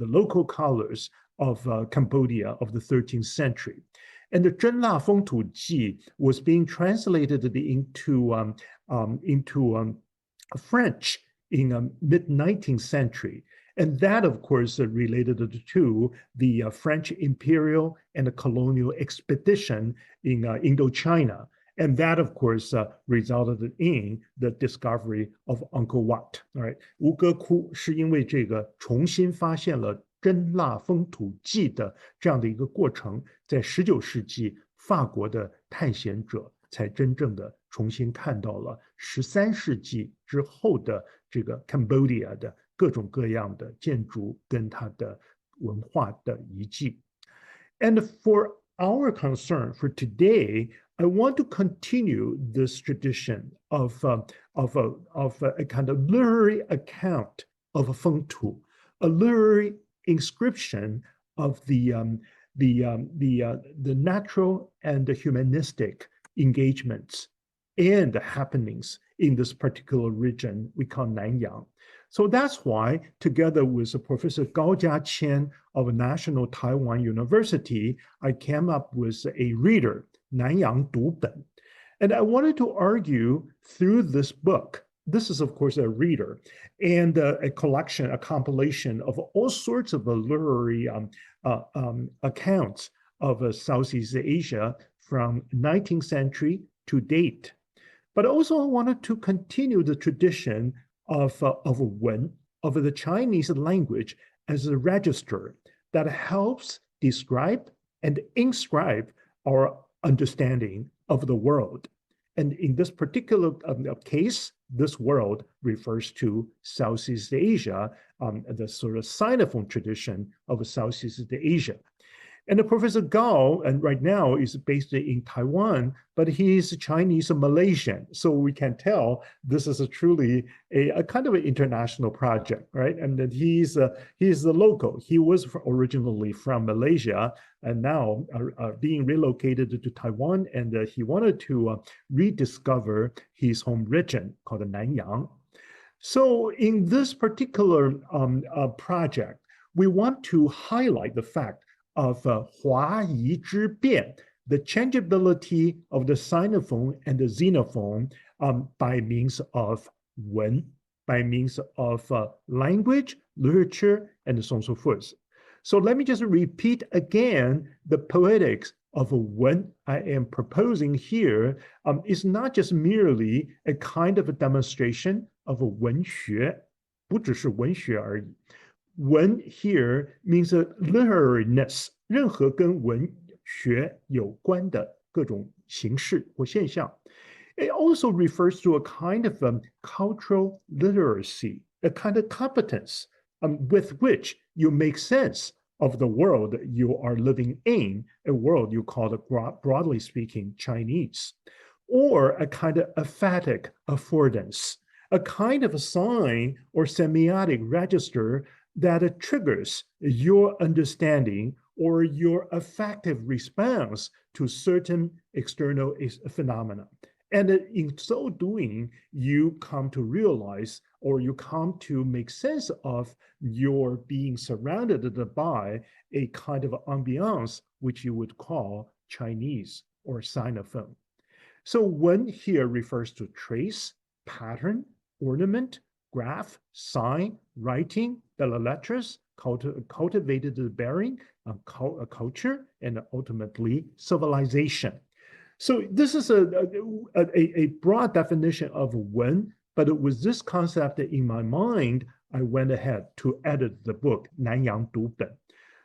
local colors of Cambodia of the 13th century. And the 真腊风土记 was being translated into French in mid-19th century. And that, of course, related to the French imperial and the colonial expedition in Indochina. And that, of course, resulted in the discovery of Angkor Wat. All right, 吴哥窟是因为这个重新发现了真腊风土记的这样的一个过程，在19世纪法国的探险者才真正的重新看到了13世纪之后的这个 Cambodia 的各种各样的建筑跟它的文化的遗迹。And for our concern for today, I want to continue this tradition of a kind of literary account of 风土, a literary inscription of the natural and the humanistic engagements and happenings in this particular region we call Nanyang. So that's why, together with Professor Gao Jiaqian of National Taiwan University, I came up with a reader, Nanyang 读本. And I wanted to argue through this book. This is, of course, a reader and a collection, a compilation of all sorts of literary accounts of Southeast Asia from 19th century to date. But also I wanted to continue the tradition of Wen, of the Chinese language as a register that helps describe and inscribe our understanding of the world. And in this particular case, this world refers to Southeast Asia, the sort of Sinophone tradition of Southeast Asia. And Professor Gao, and right now is based in Taiwan, but he is Chinese Malaysian. So we can tell this is truly a kind of an international project, right? And that he's the local. He was originally from Malaysia and now being relocated to Taiwan. And he wanted to rediscover his home region called Nanyang. So in this particular project, we want to highlight the fact of 华夷之变, the changeability of the Sinophone and the Xenophone by means of Wen, by means of language, literature, and so on and so forth. So let me just repeat again the poetics of Wen I am proposing here is not just merely a kind of a demonstration of a 文学, 不只是文学而已. Wen here means a literariness, 任何跟文学有关的各种形式或现象. It also refers to a kind of cultural literacy, a kind of competence with which you make sense of the world you are living in, a world you call, broadly speaking, Chinese, or a kind of emphatic affordance, a kind of a sign or semiotic register that triggers your understanding or your affective response to certain external phenomena. And in so doing, you come to realize or you come to make sense of your being surrounded by a kind of ambiance, which you would call Chinese or Sinophone. So Wen here refers to trace, pattern, ornament, graph, sign, writing, belles lettres, cultivated bearing, culture, and ultimately civilization. So this is a broad definition of Wen, but with this concept in my mind, I went ahead to edit the book, Nanyang Duben.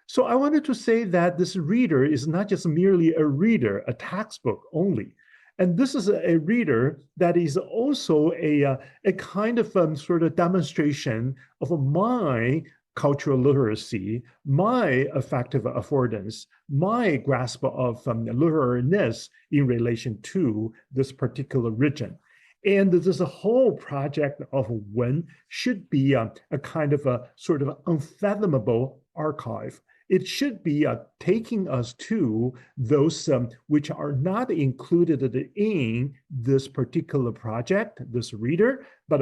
So I wanted to say that this reader is not just merely a reader, a textbook only. And this is a reader that is also a kind of sort of demonstration of my cultural literacy, my affective affordance, my grasp of literariness in relation to this particular region. And this whole project of Wen should be a kind of a sort of unfathomable archive. It should be taking us to those which are not included in this particular project, this reader, but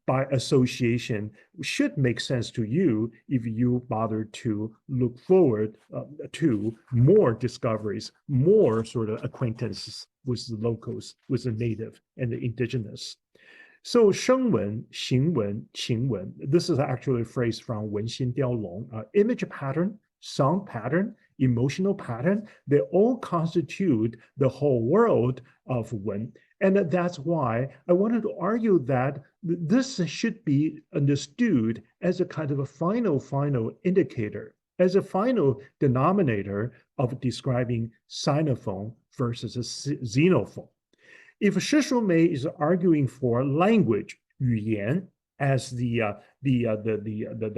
by association should make sense to you if you bother to look forward to more discoveries, more sort of acquaintances with the locals, with the native and the indigenous. So 声闻, 行闻, 情闻, this is actually a phrase from 文心雕龙, image pattern, song pattern, emotional pattern, they all constitute the whole world of Wen. And that's why I wanted to argue that this should be understood as a kind of a final indicator, as a final denominator of describing Sinophone versus a Xenophone. If Shishomei is arguing for language, 语言, as the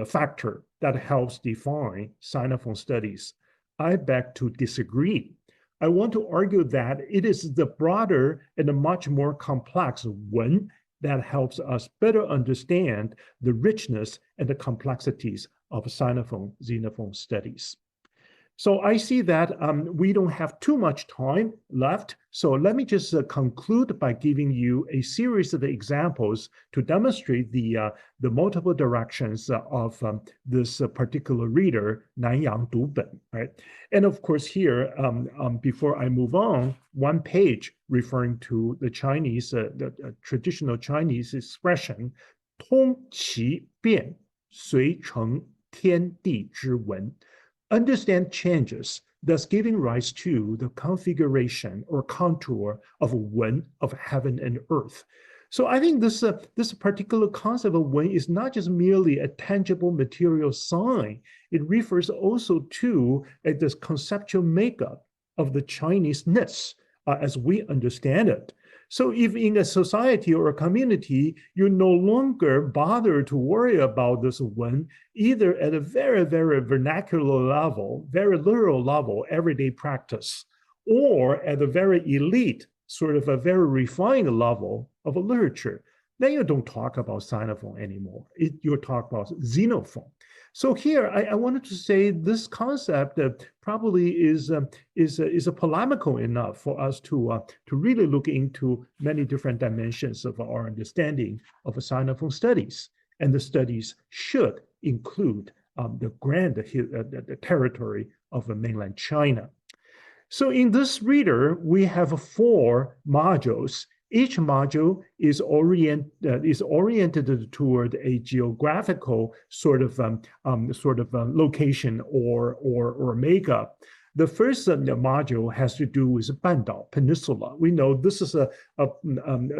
factor that helps define Sinophone studies, I beg to disagree. I want to argue that it is the broader and the much more complex Wen that helps us better understand the richness and the complexities of Sinophone-xenophone studies. So I see that we don't have too much time left. So let me just conclude by giving you a series of examples to demonstrate the multiple directions of this particular reader, Nanyang Duben, right? And of course here, before I move on, one page referring to the Chinese, the traditional Chinese expression, 通其变，遂成天地之文. Understand changes thus giving rise to the configuration or contour of Wen, of heaven and earth. So I think this particular concept of Wen is not just merely a tangible material sign. It refers also to this conceptual makeup of the Chinese-ness as we understand it. So if in a society or a community, you no longer bother to worry about this Wen, either at a very, very vernacular level, very literal level, everyday practice, or at a very elite, sort of a very refined level of a literature, then you don't talk about Sinophone anymore. You talk about Xenophone. So here, I wanted to say this concept probably is polemical enough for us to really look into many different dimensions of our understanding of Sinophone studies. And the studies should include the territory of mainland China. So in this reader, we have 4 modules. Each module is oriented toward a geographical sort of location or makeup. The first module has to do with Bandao Peninsula. We know this is a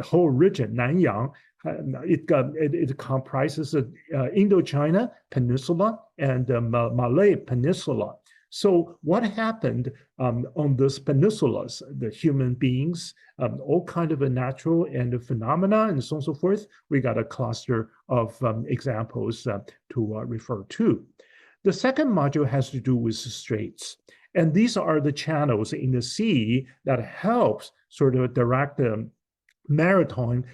whole region, Nanyang. It comprises Indochina Peninsula and Malay Peninsula. So what happened on these peninsulas, the human beings, all kind of a natural and phenomena and so on and so forth, we got a cluster of examples to refer to. The second module has to do with straits. And these are the channels in the sea that helps sort of direct the maritime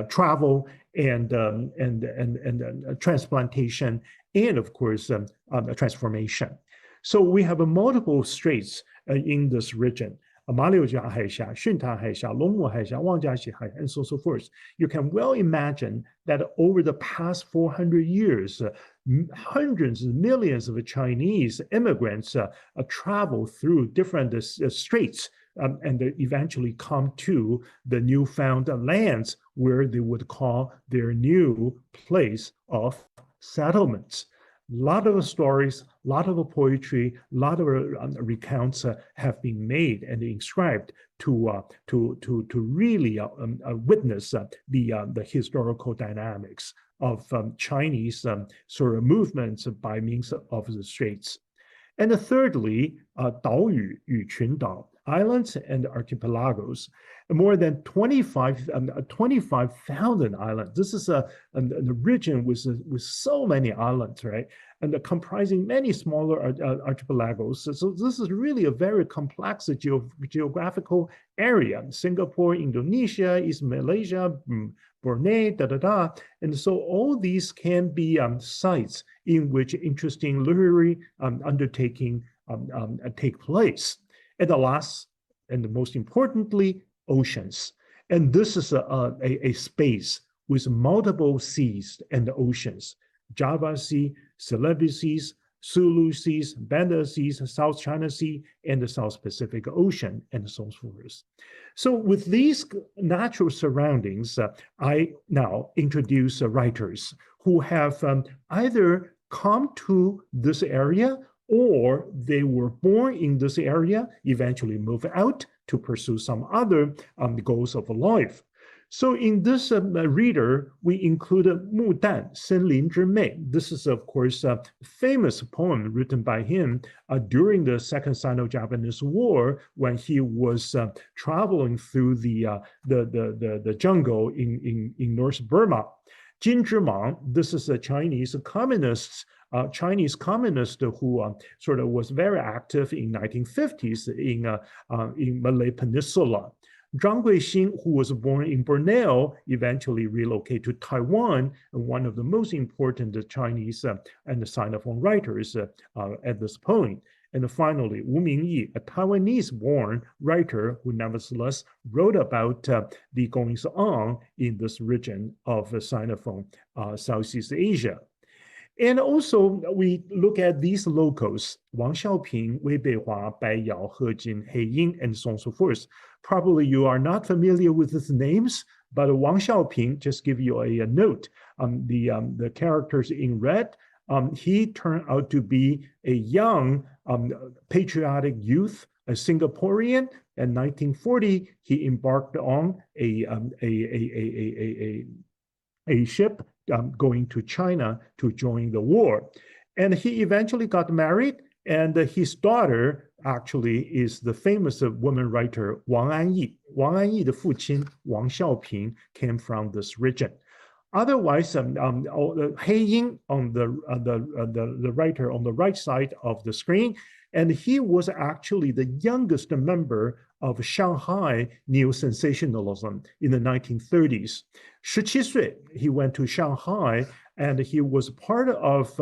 travel and transplantation, and of course, transformation. So we have multiple straits in this region. Malaysia Haisha, Xuntan Haisha, Longmo Haisha, Wangjiaxi Haisha, and so on and so forth. You can well imagine that over the past 400 years, hundreds of millions of Chinese immigrants travel through different straits and they eventually come to the newfound lands where they would call their new place of settlements. A lot of stories, a lot of poetry, a lot of recounts have been made and inscribed to really witness the historical dynamics of Chinese sort of movements by means of the straits. And thirdly, 岛屿与群岛, islands and archipelagos, more than 25,000 islands. This is a region with so many islands, right? And comprising many smaller archipelagos. So this is really a very complex geographical area. Singapore, Indonesia, East Malaysia, Brunei, And so all these can be sites in which interesting literary undertaking take place. And the last, and the most importantly, oceans. And this is a space with multiple seas and oceans. Java Sea, Celebes Seas, Sulu Seas, Banda Seas, South China Sea, and the South Pacific Ocean, and so forth. So with these natural surroundings, I now introduce writers who have either come to this area or they were born in this area, eventually move out to pursue some other goals of life. So in this reader, we included Mu Dan, 森林之妹. This is, of course, a famous poem written by him during the Second Sino-Japanese War when he was traveling through the jungle in North Burma. Jin Zhimang, this is a Chinese communist who sort of was very active in 1950s in Malay Peninsula. Zhang Guixing, who was born in Borneo, eventually relocated to Taiwan, and one of the most important Chinese and Sinophone writers at this point. And finally, Wu Mingyi, a Taiwanese-born writer who nevertheless wrote about the goings-on in this region of Sinophone, Southeast Asia. And also, we look at these locals, Wang Xiaoping, Wei Beihua, Bai Yao, He Jin, He Ying, and so on and so forth. Probably you are not familiar with these names, but Wang Xiaoping, just give you a note. The characters in red he turned out to be a young patriotic youth, a Singaporean. In 1940, he embarked on a ship going to China to join the war. And he eventually got married, and his daughter actually is the famous woman writer Wang Anyi. Wang Anyi 的父亲 Wang Xiaoping came from this region. Otherwise, He Ying on the writer on the right side of the screen, and he was actually the youngest member of Shanghai neo-sensationalism in the 1930s. 17岁, he went to Shanghai, and he was part of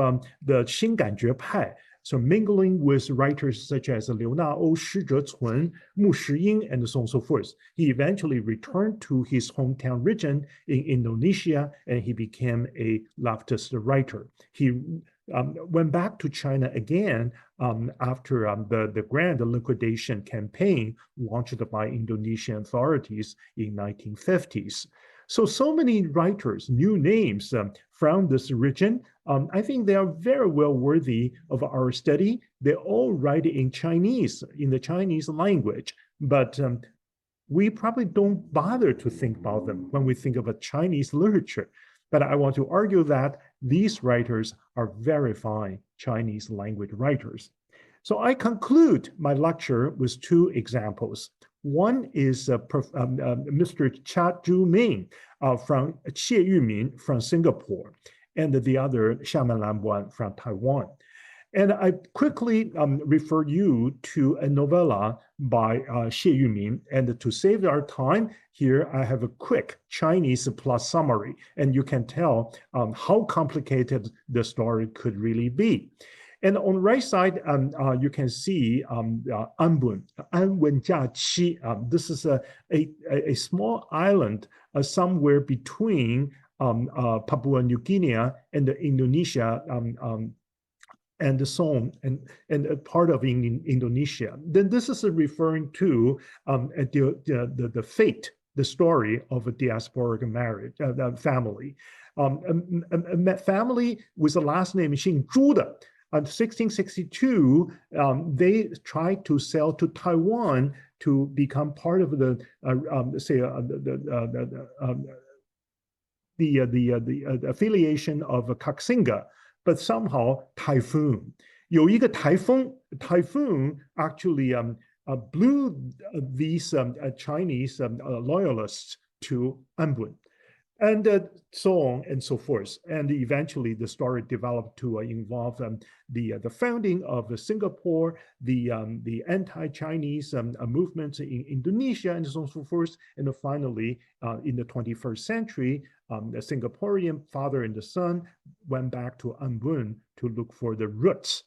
the 新感觉派. So mingling with writers such as Liu Na'ou, Shi Zhecun, Mu Shiying, and so on and so forth. He eventually returned to his hometown region in Indonesia, and he became a leftist writer. He went back to China again after the grand liquidation campaign launched by Indonesian authorities in 1950s. So many writers, new names from this region. I think they are very well worthy of our study. They all write in Chinese, in the Chinese language, but we probably don't bother to think about them when we think of a Chinese literature. But I want to argue that these writers are very fine Chinese language writers. So I conclude my lecture with two examples. One is Mr. Cha Zhu-ming from Xie Yumin from Singapore, and the other Xiamen Lanbuan from Taiwan. And I quickly refer you to a novella by Xie Yumin. And to save our time, here I have a quick Chinese plus summary, and you can tell how complicated the story could really be. And on the right side, you can see Anbun, Anwen Jiaqi. This is a small island somewhere between Papua New Guinea and Indonesia, and so on, and a part of Indonesia. Then this is referring to the fate, the story of a diasporic marriage family. A family with the last name Xing Zhu de. In 1662, they tried to sell to Taiwan to become part of the affiliation of Kaxinga, but somehow typhoon. 有一个台风 typhoon actually blew these Chinese loyalists to Anbun. And so on and so forth. And eventually the story developed to involve the founding of Singapore, the anti-Chinese movements in Indonesia, and so on and so forth. And finally, in the 21st century, the Singaporean father and the son went back to Anbun to look for the roots.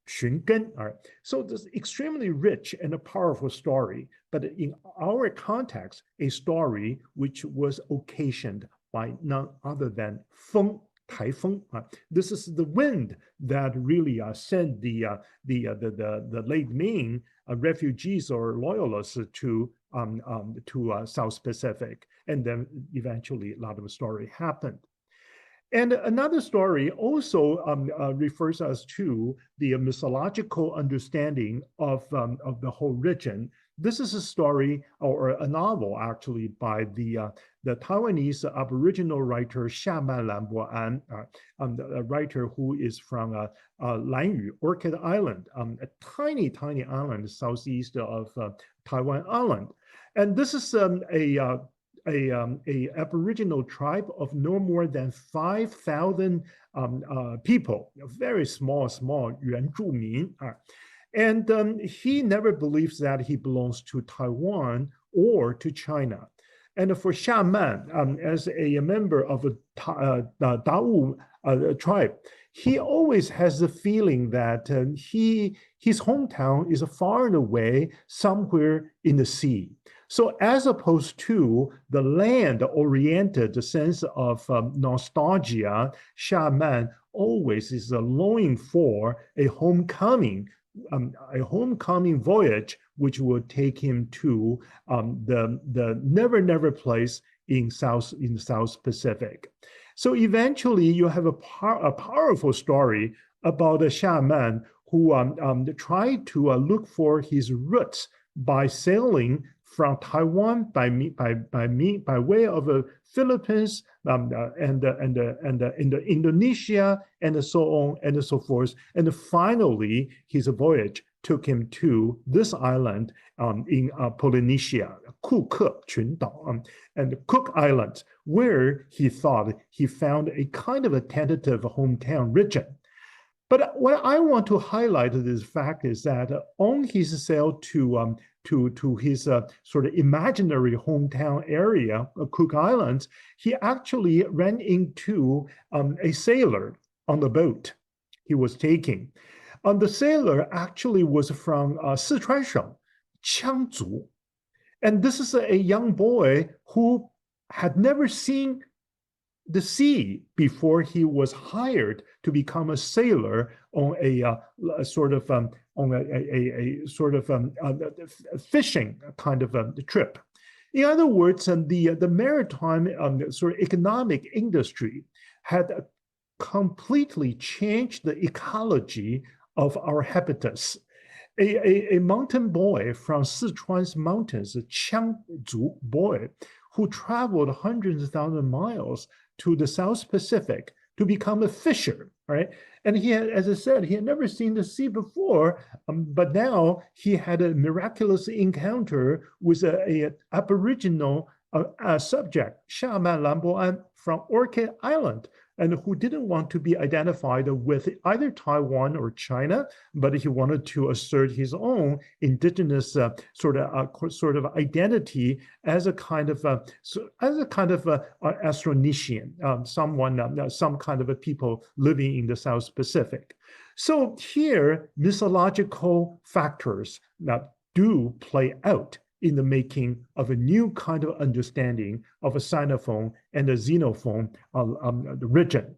寻根. All right. So this is extremely rich and a powerful story, but in our context, a story which was occasioned by none other than 风, 台风. This is the wind that really sent the late Ming refugees or loyalists to South Pacific, and then eventually a lot of the story happened. And another story also refers us to the mythological understanding of the whole region. This is a story, or a novel actually, by the Taiwanese Aboriginal writer Xiamen Lanbuan, a writer who is from Lanyu, Orchid Island, a tiny island southeast of Taiwan Island. And this is a Aboriginal tribe of no more than 5,000 people, very small, 原住民. And he never believes that he belongs to Taiwan or to China. And for Xiamen, as a member of a Dao tribe, he always has the feeling that his hometown is far and away somewhere in the sea. So as opposed to the land-oriented sense of nostalgia, Xiamen always is longing for a homecoming voyage, which will take him to the never place in the South Pacific. So eventually you have a powerful story about a shaman who tried to look for his roots by sailing from Taiwan by way of the Philippines and Indonesia and so on and so forth. And finally, his voyage took him to this island in Polynesia, and Cook Islands, where he thought he found a kind of a tentative hometown region. But what I want to highlight this fact is that on his sail to his sort of imaginary hometown area of Cook Islands, he actually ran into a sailor on the boat he was taking. The sailor actually was from Sichuan, Qiangzu. And this is a young boy who had never seen the sea before he was hired to become a sailor on a sort of fishing kind of a trip. In other words, the maritime sort of economic industry had completely changed the ecology of our habitats. A mountain boy from Sichuan's mountains, a Qiangzu boy, who traveled hundreds of thousands of miles to the South Pacific to become a fisher, right? And he had, as I said, he had never seen the sea before, but now he had a miraculous encounter with a Aboriginal subject, Shaman Lamboan from Orchid Island, and who didn't want to be identified with either Taiwan or China, but he wanted to assert his own indigenous sort of identity as a kind of Austronesian, some kind of a people living in the South Pacific. So here, mythological factors that do play out in the making of a new kind of understanding of a Sinophone and a Xenophone region.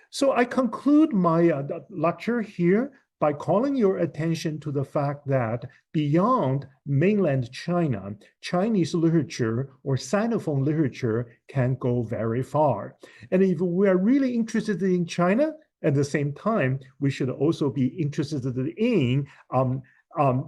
So I conclude my lecture here by calling your attention to the fact that beyond mainland China, Chinese literature or Sinophone literature can go very far. And if we are really interested in China, at the same time, we should also be interested in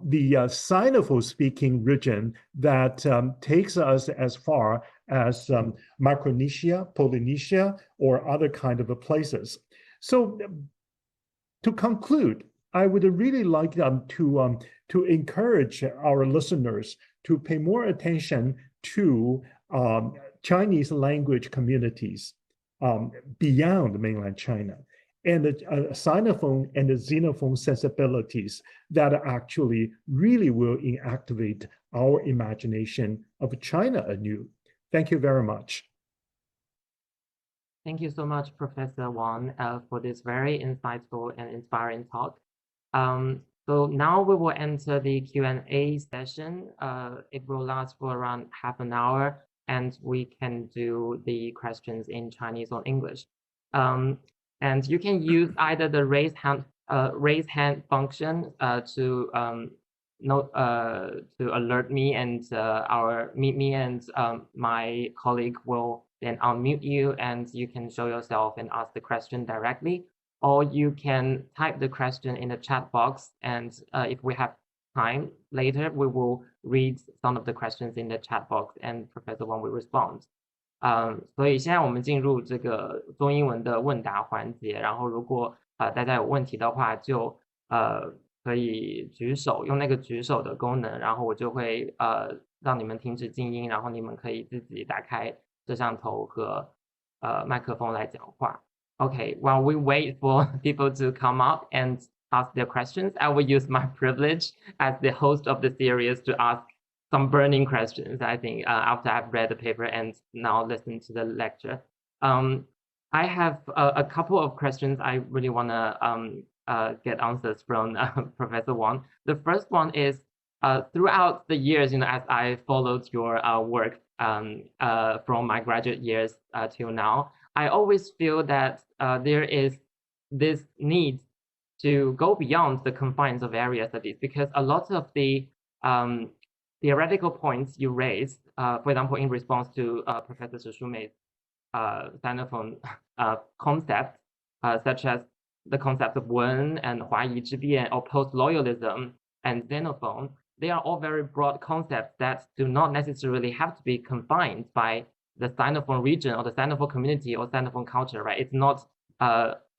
the Sinophone-speaking region that takes us as far as Micronesia, Polynesia, or other kind of places. So to conclude, I would really like to encourage our listeners to pay more attention to Chinese language communities beyond mainland China, and the Sinophone and the Xenophone sensibilities that actually really will inactivate our imagination of China anew. Thank you very much. Thank you so much, Professor Wang, for this very insightful and inspiring talk. So now we will enter the Q&A session. It will last for around half an hour, and we can do the questions in Chinese or English. And you can use either the raise hand function to alert me, and me and my colleague will then unmute you, and you can show yourself and ask the question directly. Or you can type the question in the chat box, and if we have time later, we will read some of the questions in the chat box, and Professor Wang will respond. 所以现在我们进入这个中英文的问答环节，然后如果大家有问题的话，就可以举手，用那个举手的功能，然后我就会让你们停止静音，然后你们可以自己打开摄像头和麦克风来讲话。Okay, while we wait for people to come up and ask their questions, I will use my privilege as the host of the series to ask some burning questions, I think, after I've read the paper and now listened to the lecture. I have a couple of questions I really want to get answers from Professor Wang. The first one is, throughout the years, as I followed your work from my graduate years till now, I always feel that there is this need to go beyond the confines of area studies, because a lot of the theoretical points you raised, for example, in response to Professor Shushume's Sinophone concepts, such as the concepts of Wen and Huayi Zhibian or post-loyalism and Xenophone. They are all very broad concepts that do not necessarily have to be confined by the Sinophone region or the Sinophone community or Sinophone culture, right? It's not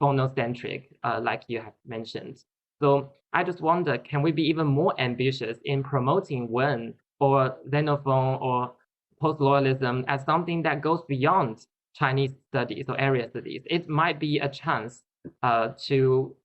phonocentric, like you have mentioned. So I just wonder, can we be even more ambitious in promoting Wen or Xenophone or post-loyalism as something that goes beyond Chinese studies or area studies? It might be a chance to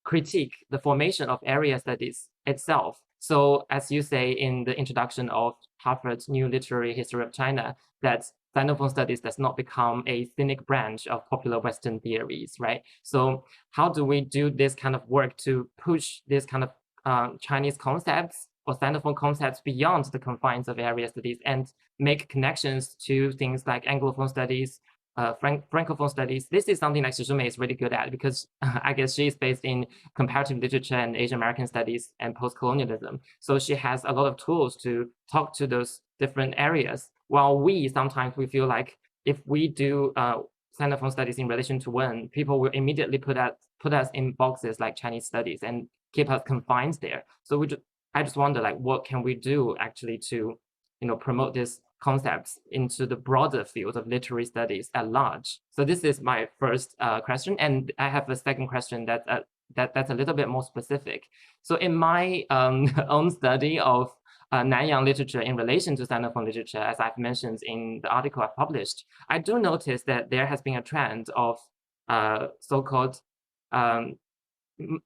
critique the formation of area studies itself. So as you say in the introduction of Harvard's New Literary History of China, that Sinophone studies does not become a cynic branch of popular Western theories, right? So how do we do this kind of work to push this kind of Chinese concepts or Sinophone concepts beyond the confines of area studies and make connections to things like Anglophone studies, Francophone studies? This is something like Shizhume is really good at, because I guess she is based in comparative literature and Asian American studies and post-colonialism. So she has a lot of tools to talk to those different areas. While sometimes we feel like if we do Sinophone studies in relation to Wen, people will immediately put us in boxes like Chinese studies and keep us confined there. So I just wonder, like, what can we do actually to, promote these concepts into the broader field of literary studies at large? So this is my first question, and I have a second question that's a little bit more specific. So in my own study of Nanyang literature in relation to Sinophone literature, as I've mentioned in the article I published, I do notice that there has been a trend of so-called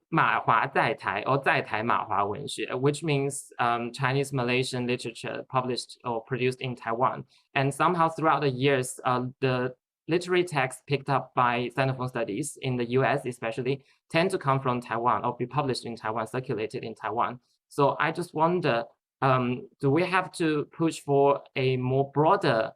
马华在台 or 在台马华文学, which means Chinese Malaysian literature published or produced in Taiwan. And somehow throughout the years, the literary texts picked up by Sinophone studies in the US especially tend to come from Taiwan or be published in Taiwan, circulated in Taiwan. So I just wonder, do we have to push for a more broader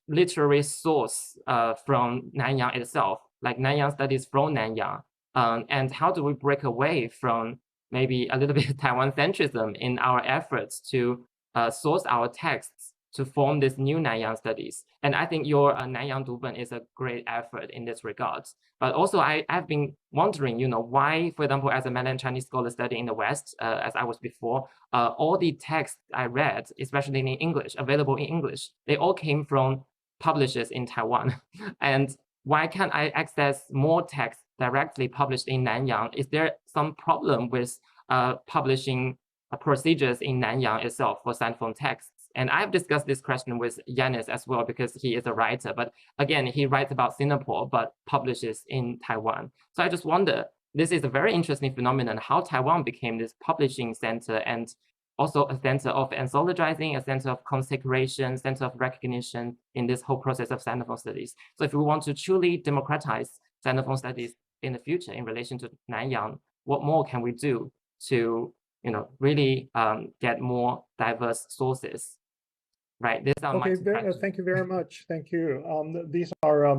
literary source from Nanyang itself, like Nanyang studies from Nanyang? And how do we break away from maybe a little bit Taiwan centrism in our efforts to source our texts to form this new Nanyang studies? And I think your Nanyang Duben is a great effort in this regard. But also I've been wondering, why, for example, as a mainland Chinese scholar studying in the West, as I was before, all the texts I read, especially in English, available in English, they all came from publishers in Taiwan. And why can't I access more texts directly published in Nanyang? Is there some problem with publishing procedures in Nanyang itself for Sinophone texts? And I've discussed this question with Yanis as well, because he is a writer, but again, he writes about Singapore, but publishes in Taiwan. So I just wonder, this is a very interesting phenomenon, how Taiwan became this publishing center and also a center of anthologizing, a center of consecration, center of recognition in this whole process of Sinophone studies. So if we want to truly democratize Sinophone studies in the future in relation to Nanyang, what more can we do to, really get more diverse sources? Right. These are my thank you very much. Thank you. These are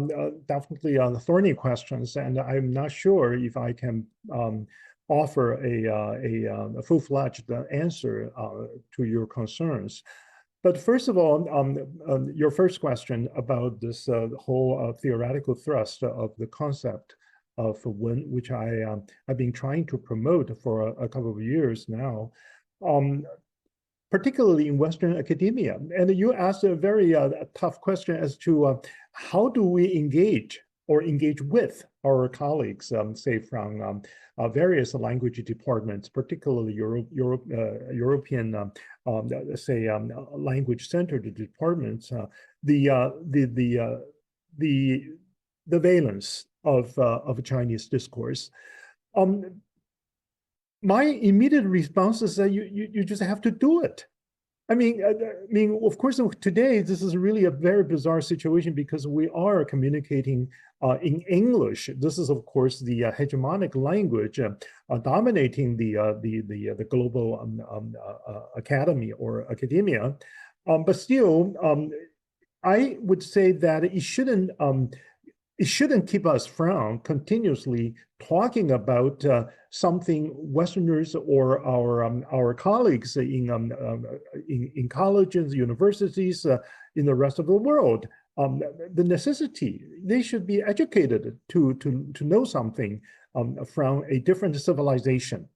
definitely thorny questions, and I'm not sure if I can offer a full-fledged answer to your concerns. But first of all, your first question about this whole theoretical thrust of the concept of Wen, which I've been trying to promote for a couple of years now, particularly in Western academia. And you asked a very tough question as to how do we engage with our colleagues, say from various language departments, particularly European, say language-centered departments, the valence of Chinese discourse. My immediate response is that you just have to do it. I mean, of course, today this is really a very bizarre situation because we are communicating in English. This is, of course, the hegemonic language dominating the global academy or academia. But still, I would say that it shouldn't keep us from continuously talking about something Westerners or our colleagues in colleges, universities, in the rest of the world the necessity, they should be educated to know something from a different civilization.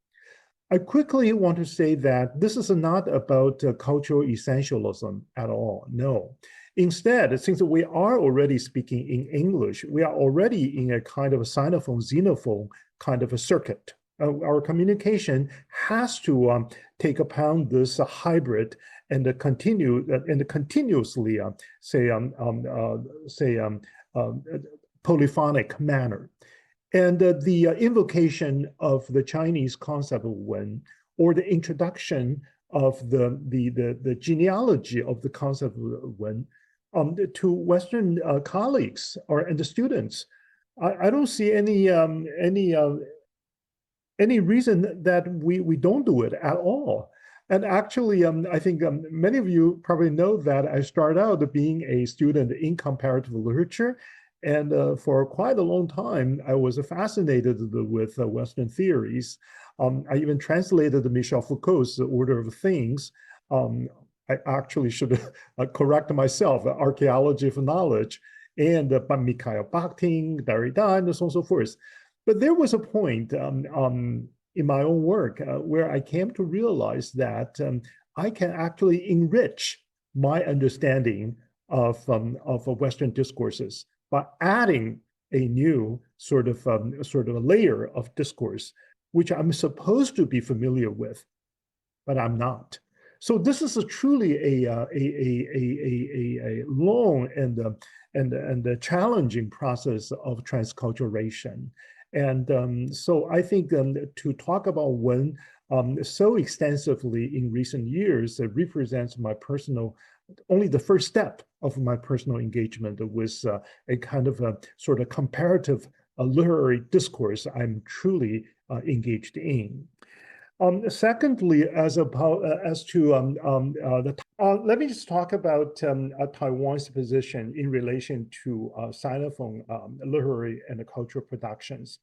I quickly want to say that this is not about cultural essentialism at all. No. Instead, since we are already speaking in English, we are already in a kind of a Sinophone-xenophone kind of a circuit. Our communication has to take upon this hybrid and continuously polyphonic manner. And the invocation of the Chinese concept of Wen, or the introduction of the genealogy of the concept of Wen to Western colleagues and the students, I don't see any reason that we don't do it at all. And actually, I think many of you probably know that I started out being a student in comparative literature. And for quite a long time, I was fascinated with Western theories. I even translated Michel Foucault's Order of Things. I actually should correct myself, Archaeology of Knowledge, and by Mikhail Bakhtin, Derrida, and so on and so forth. But there was a point in my own work where I came to realize that I can actually enrich my understanding of Western discourses by adding a new sort of a layer of discourse, which I'm supposed to be familiar with, but I'm not. So this is truly a long and a challenging process of transculturation. And so I think to talk about Wen so extensively in recent years represents my personal, only the first step of my personal engagement with a kind of a sort of comparative literary discourse I'm truly engaged in. Secondly, let me just talk about Taiwan's position in relation to Sinophone literary and cultural productions.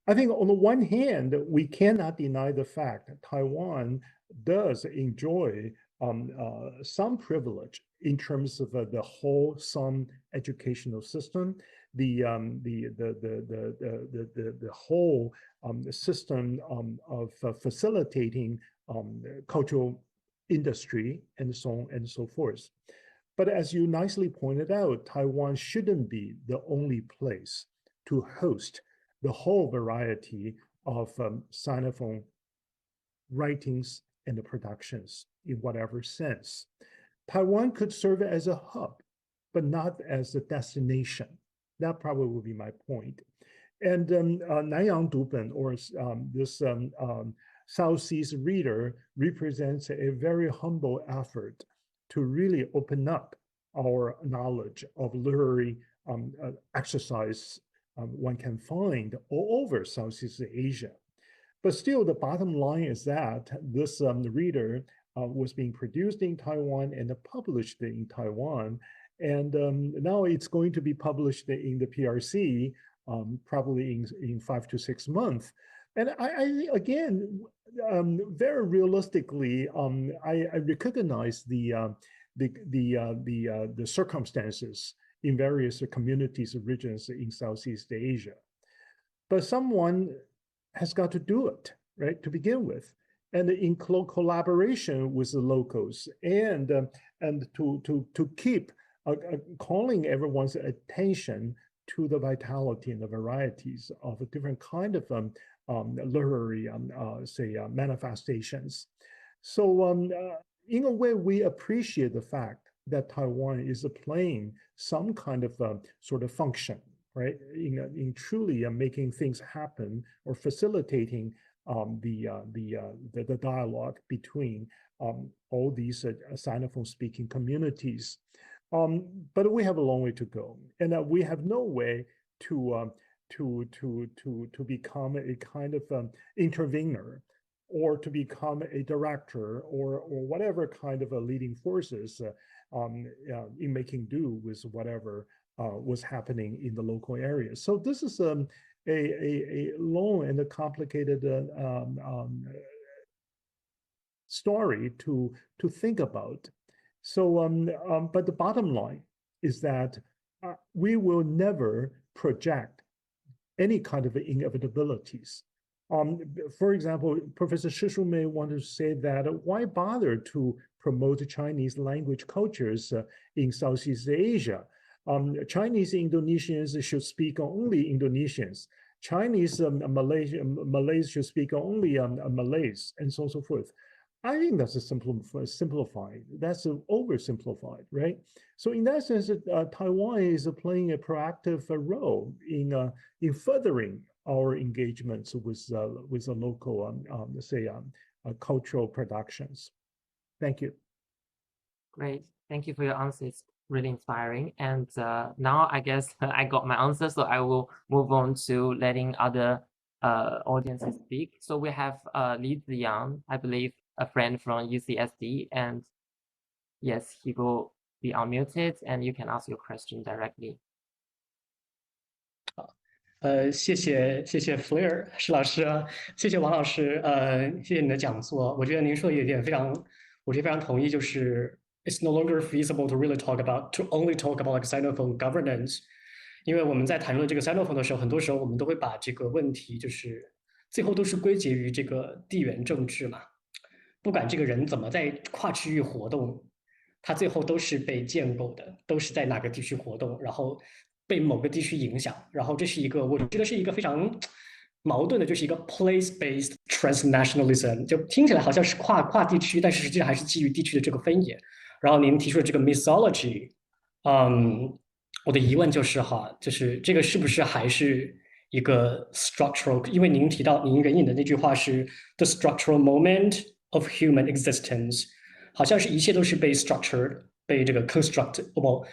I think on the one hand, we cannot deny the fact that Taiwan does enjoy some privilege in terms of the wholesome educational system, the whole system of facilitating cultural industry and so on and so forth. But as you nicely pointed out, Taiwan shouldn't be the only place to host the whole variety of Sinophone writings and productions in whatever sense. Taiwan could serve as a hub, but not as a destination. That probably would be my point. And Nanyang Dupen, or this Southeast reader, represents a very humble effort to really open up our knowledge of literary exercise one can find all over Southeast Asia. But still, the bottom line is that this reader was being produced in Taiwan and published in Taiwan. And now it's going to be published in the PRC, probably in 5 to 6 months. And I again, very realistically, I recognize the circumstances in various communities and regions in Southeast Asia. But someone has got to do it, right, to begin with, and in collaboration with the locals, and to keep calling everyone's attention to the vitality and the varieties of a different kind of literary, manifestations. So in a way, we appreciate the fact that Taiwan is playing some kind of sort of function, right, in truly making things happen or facilitating the dialogue between all these Sinophone-speaking communities. But we have a long way to go, and we have no way to become a kind of intervener, or to become a director, or whatever kind of leading forces in making do with whatever was happening in the local area. So this is a long and a complicated story to think about. So, but the bottom line is that we will never project any kind of inevitabilities. For example, Professor Shishu may want to say that why bother to promote Chinese language cultures in Southeast Asia? Chinese Indonesians should speak only Indonesians. Chinese Malays should speak only Malays, and so on and so forth. I think that's a simplified. That's oversimplified, right? So in that sense, Taiwan is playing a proactive role in furthering our engagements with the local, cultural productions. Thank you. Great. Thank you for your answers. Really inspiring. And now I guess I got my answer, so I will move on to letting other audiences speak. So we have Li Ziyang, I believe, a friend from UCSD, and yes, he will be unmuted, and you can ask your question directly. 谢谢 Flair 施老师，谢谢王老师，谢谢你的讲座。我觉得您说的有一点我是非常同意，就是 it's no longer feasible to only talk about like Sinophone governance， 因为我们在谈论这个 Sinophone 的时候，很多时候我们都会把这个问题就是最后都是归结于这个地缘政治嘛。不管这个人怎么在跨区域活动，他最后都是被建构的，都是在哪个地区活动，然后被某个地区影响，然后这是一个我觉得是一个非常矛盾的，就是一个 place-based transnationalism， 就听起来好像是跨地区，但是实际上还是基于地区的这个分野。然后您提出的这个 Mesology， 我的疑问就是就是这个是不是还是一个 structural？ 因为您提到您援引的那句话是 the structural moment of human existence， 好像是一切都是被 structured， 被这个 construct，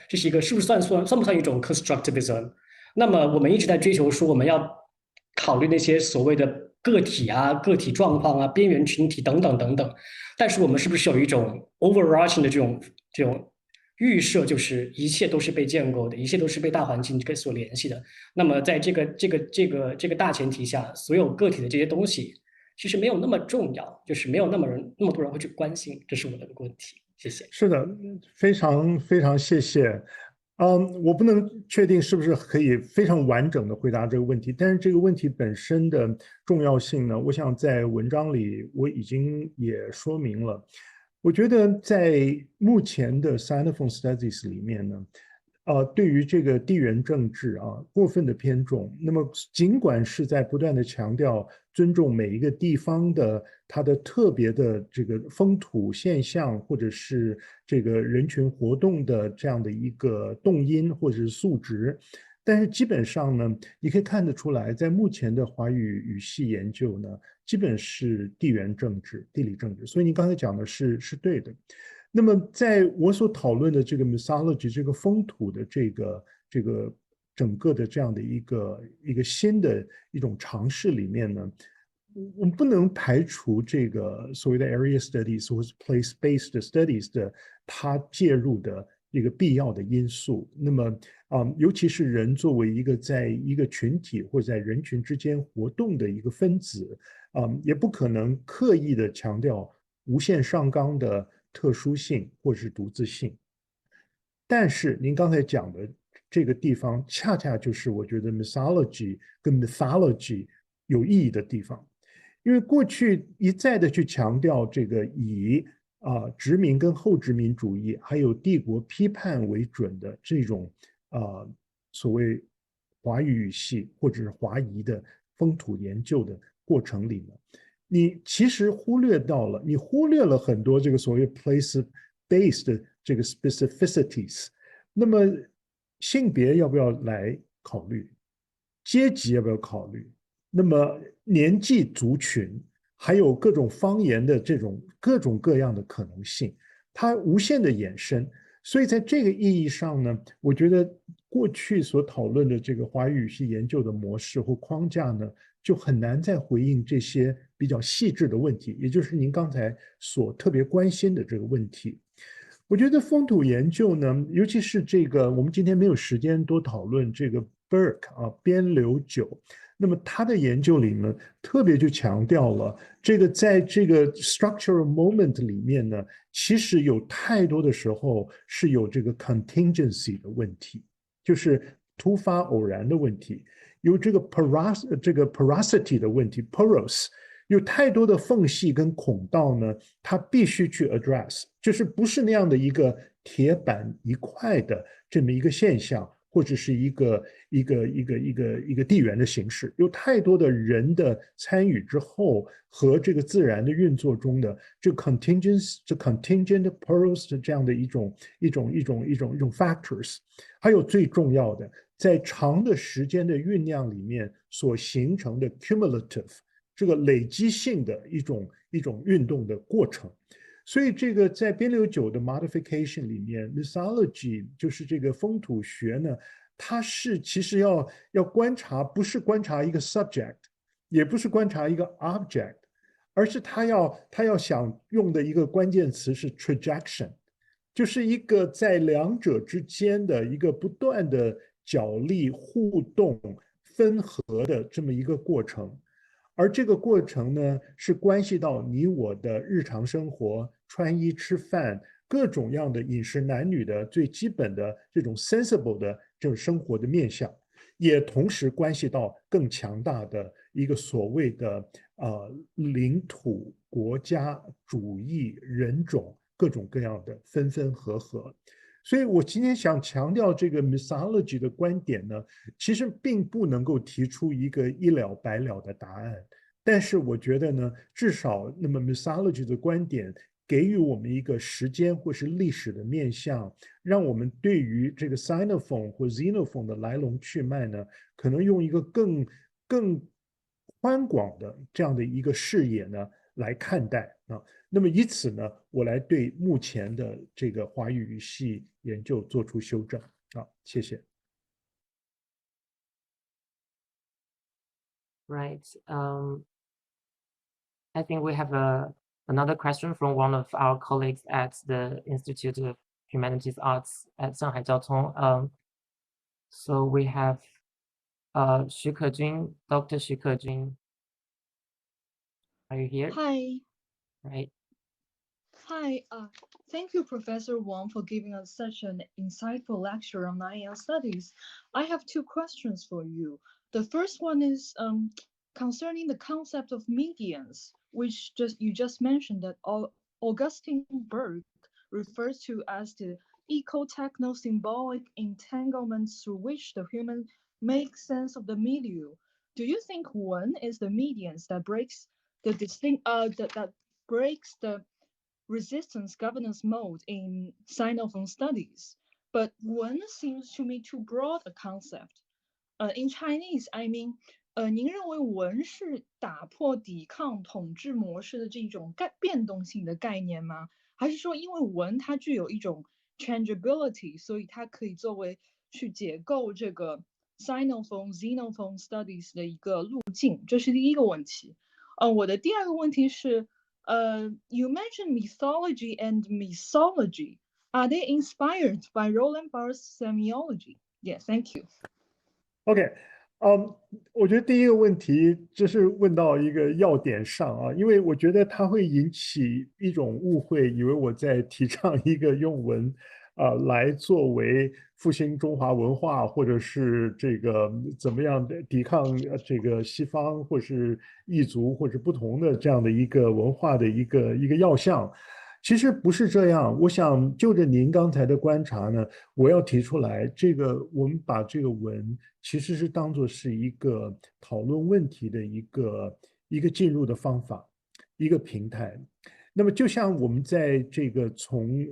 这是一个是不是算不算一种 constructivism？ 那么我们一直在追求说我们要考虑那些所谓的个体啊、个体状况啊、边缘群体等等等等，但是我们是不是有一种 overarching 的这种预设，就是一切都是被建构的，一切都是被大环境所联系的？那么在这个大前提下，所有个体的这些东西其实没有那么重要，就是没有那么多人会去关心，这是我的问题。谢谢。是的，非常非常谢谢。我不能确定是不是可以非常完整的回答这个问题，但是这个问题本身的重要性呢，我想在文章里我已经也说明了。我觉得在目前的 Sinophone Studies 里面呢，对于这个地缘政治过分的偏重，那么尽管是在不断的强调尊重每一个地方的它的特别的这个风土现象，或者是这个人群活动的这样的一个动因或者是素质，但是基本上呢，你可以看得出来，在目前的华语语系研究呢，基本是地缘政治、地理政治，所以您刚才讲的是对的。那么在我所讨论的这个 Mesology 这个风土的这个整个的这样的一个新的一种尝试里面呢，我们不能排除这个所谓的 area studies 或是 place-based studies 的它介入的一个必要的因素。那么尤其是人作为一个在一个群体或者在人群之间活动的一个分子，也不可能刻意的强调无限上纲的特殊性或是独自性。但是您刚才讲的这个地方，恰恰就是我觉得 Mesology 跟 mythology 有意义的地方，因为过去一再的去强调这个以殖民跟后殖民主义还有帝国批判为准的这种所谓华语语系或者是华夷的风土研究的过程里呢，你其实忽略了很多这个所谓 place-based 的这个 specificities。那么性别要不要来考虑？阶级要不要考虑？那么年纪族群，还有各种方言的这种各种各样的可能性，它无限的延伸。所以在这个意义上呢，我觉得过去所讨论的这个华语语系研究的模式或框架呢，就很难再回应这些比较细致的问题，也就是您刚才所特别关心的这个问题。我觉得风土研究呢，尤其是这个，我们今天没有时间多讨论这个 Burke 边流九，那么他的研究里呢，特别就强调了这个在这个 structural moment 里面呢，其实有太多的时候是有这个 contingency 的问题。就是突发偶然的问题，有这个 porosity 的问题 ，porous 有太多的缝隙跟孔道呢，它必须去 address， 就是不是那样的一个铁板一块的这么一个现象，或者是一个地缘的形式，有太多的人的参与之后和这个自然的运作中的这个 contingent porous 这样的一种 factors， 还有最重要的，在长的时间的酝酿里面所形成的 cumulative。这个累积性的一种运动的过程，所以这个在边流九的 modification 里面 ，Mesology 就是这个风土学呢，它是其实要观察，不是观察一个 subject， 也不是观察一个 object， 而是他要想用的一个关键词是 trajection， 就是一个在两者之间的一个不断的角力、互动、分合的这么一个过程。而这个过程呢，是关系到你我的日常生活、穿衣吃饭、各种样的饮食男女的最基本的这种 sensible 的这种生活的面向，也同时关系到更强大的一个所谓的领土、国家主义、人种各种各样的分分合合。所以我今天想强调这个 Mesology 的观点呢，其实并不能够提出一个一了百了的答案，但是我觉得呢，至少那么 Mesology 的观点给予我们一个时间或是历史的面向，让我们对于这个 Sinophone 或 Xenophone 的来龙去脉呢，可能用一个更宽广的这样的一个视野呢来看待啊。那么以此呢，我来对目前的这个华语语系研究做出修正啊，谢谢。Right. I think we have another question from one of our colleagues at the Institute of Humanities Arts at Shanghai Jiaotong. So we have Xu Kejun, Dr. Xu Kejun. Are you here? Hi. Right. Hi. Thank you, Professor Wang, for giving us such an insightful lecture on Nanyang studies. I have two questions for you. The first one is concerning the concept of medians, which you just mentioned that Augustine Berg refers to as the eco-techno-symbolic entanglements through which the human makes sense of the milieu. Do you think one is the medians that breaks the that breaks the resistance governance mode in Sinophone studies? But one seems to me too broad a concept. In Chinese, I mean, 您认为文是打破抵抗统治模式的这种变动性的概念吗？还是说因为文它具有一种 changeability， 所以它可以作为去解构这个 Sinophone-xenophone studies 的一个路径？这是第一个问题。我的第二个问题是，you mentioned mythology and Mesology. Are they inspired by Roland Barthes' semiology? Yeah, thank you. OK， 我觉得第一个问题就是问到一个要点上啊，因为我觉得它会引起一种误会，以为我在提倡一个用文来作为复兴中华文化，或者是这个怎么样的抵抗这个西方或是异族或者不同的这样的一个文化的一个要项。其实不是这样，我想就着您刚才的观察呢，我要提出来，这个我们把这个文其实是当作是一个讨论问题的一个进入的方法，一个平台。那么就像我们在这个从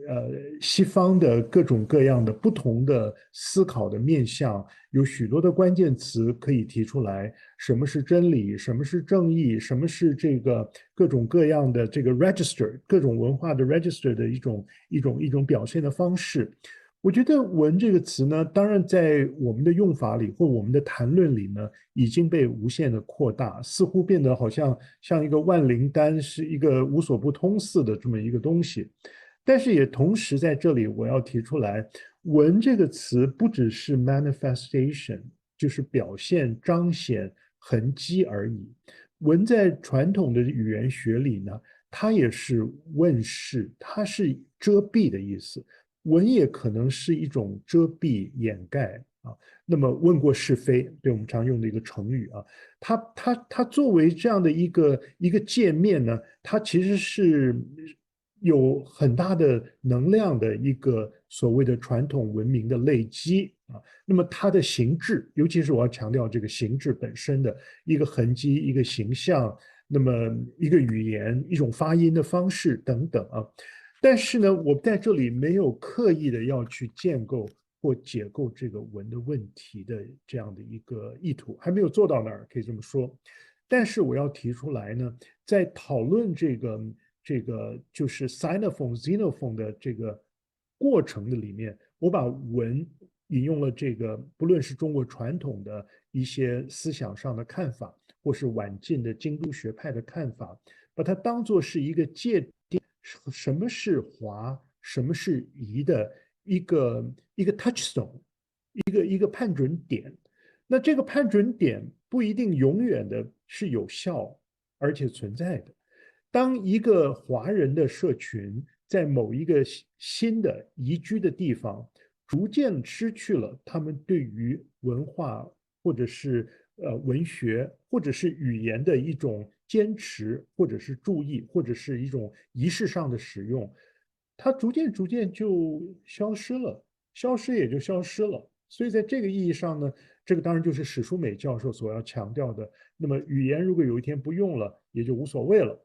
西方的各种各样的不同的思考的面向，有许多的关键词可以提出来，什么是真理，什么是正义，什么是这个各种各样的这个 register， 各种文化的 register 的一种表现的方式。我觉得文这个词呢，当然在我们的用法里或我们的谈论里呢，已经被无限的扩大，似乎变得好像一个万灵丹，是一个无所不通似的这么一个东西。但是也同时在这里我要提出来，文这个词不只是 manifestation， 就是表现、彰显、痕迹而已。文在传统的语言学里呢，它也是问世，它是遮蔽的意思。文也可能是一种遮蔽、掩盖，啊。那么问过是非，对我们常用的一个成语啊，它作为这样的一个界面呢，它其实是有很大的能量的一个所谓的传统文明的累积啊。那么它的形制，尤其是我要强调这个形制本身的一个痕迹、一个形象，那么一个语言、一种发音的方式等等啊。但是呢，我在这里没有刻意的要去建构或解构这个文的问题的这样的一个意图，还没有做到那儿，可以这么说。但是我要提出来呢，在讨论这个就是 Sinophone-xenophone 的这个过程的里面，我把文引用了这个不论是中国传统的一些思想上的看法，或是晚近的京都学派的看法，把它当作是一个界定什么是华，什么是夷的一个touchstone，一个判准点。那这个判准点不一定永远的是有效而且存在的。当一个华人的社群在某一个新的宜居的地方，逐渐失去了他们对于文化或者是文学或者是语言的一种坚持，或者是注意，或者是一种仪式上的使用，它逐渐就消失了，消失也就消失了。所以在这个意义上呢，这个当然就是史书美教授所要强调的。那么语言如果有一天不用了，也就无所谓了。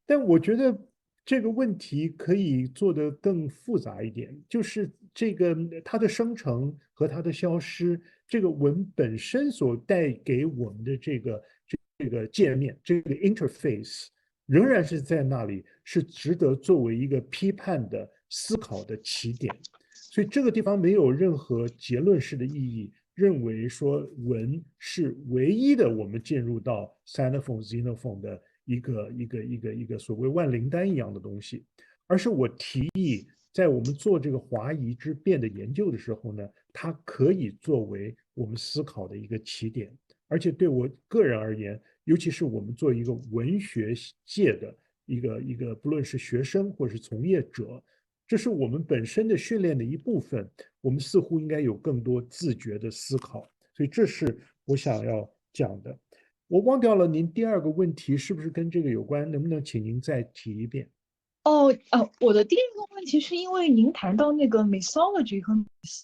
但我觉得这个问题可以做得更复杂一点，就是这个它的生成和它的消失，这个文本身所带给我们的这个界面，这个 interface 仍然是在那里，是值得作为一个批判的思考的起点。所以这个地方没有任何结论式的意义，认为说文是唯一的我们进入到 Sinophone-xenophone 的一个所谓万灵丹一样的东西，而是我提议在我们做这个华夷之辩的研究的时候呢，它可以作为我们思考的一个起点，而且对我个人而言，尤其是我们做一个文学界的一个不论是学生或是从业者，这是我们本身的训练的一部分，我们似乎应该有更多自觉的思考，所以这是我想要讲的。我忘掉了您第二个问题是不是跟这个有关？能不能请您再提一遍？我的第二个问题是因为您谈到那个 mythology 和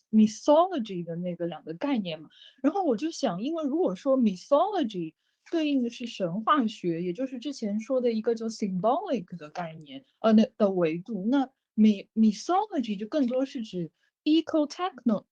mythology 的那个两个概念嘛，然后我就想，因为如果说 mythology 对应的是神话学，也就是之前说的一个叫 symbolic 的概念，那的维度，那 mythology 就更多是指 eco-techno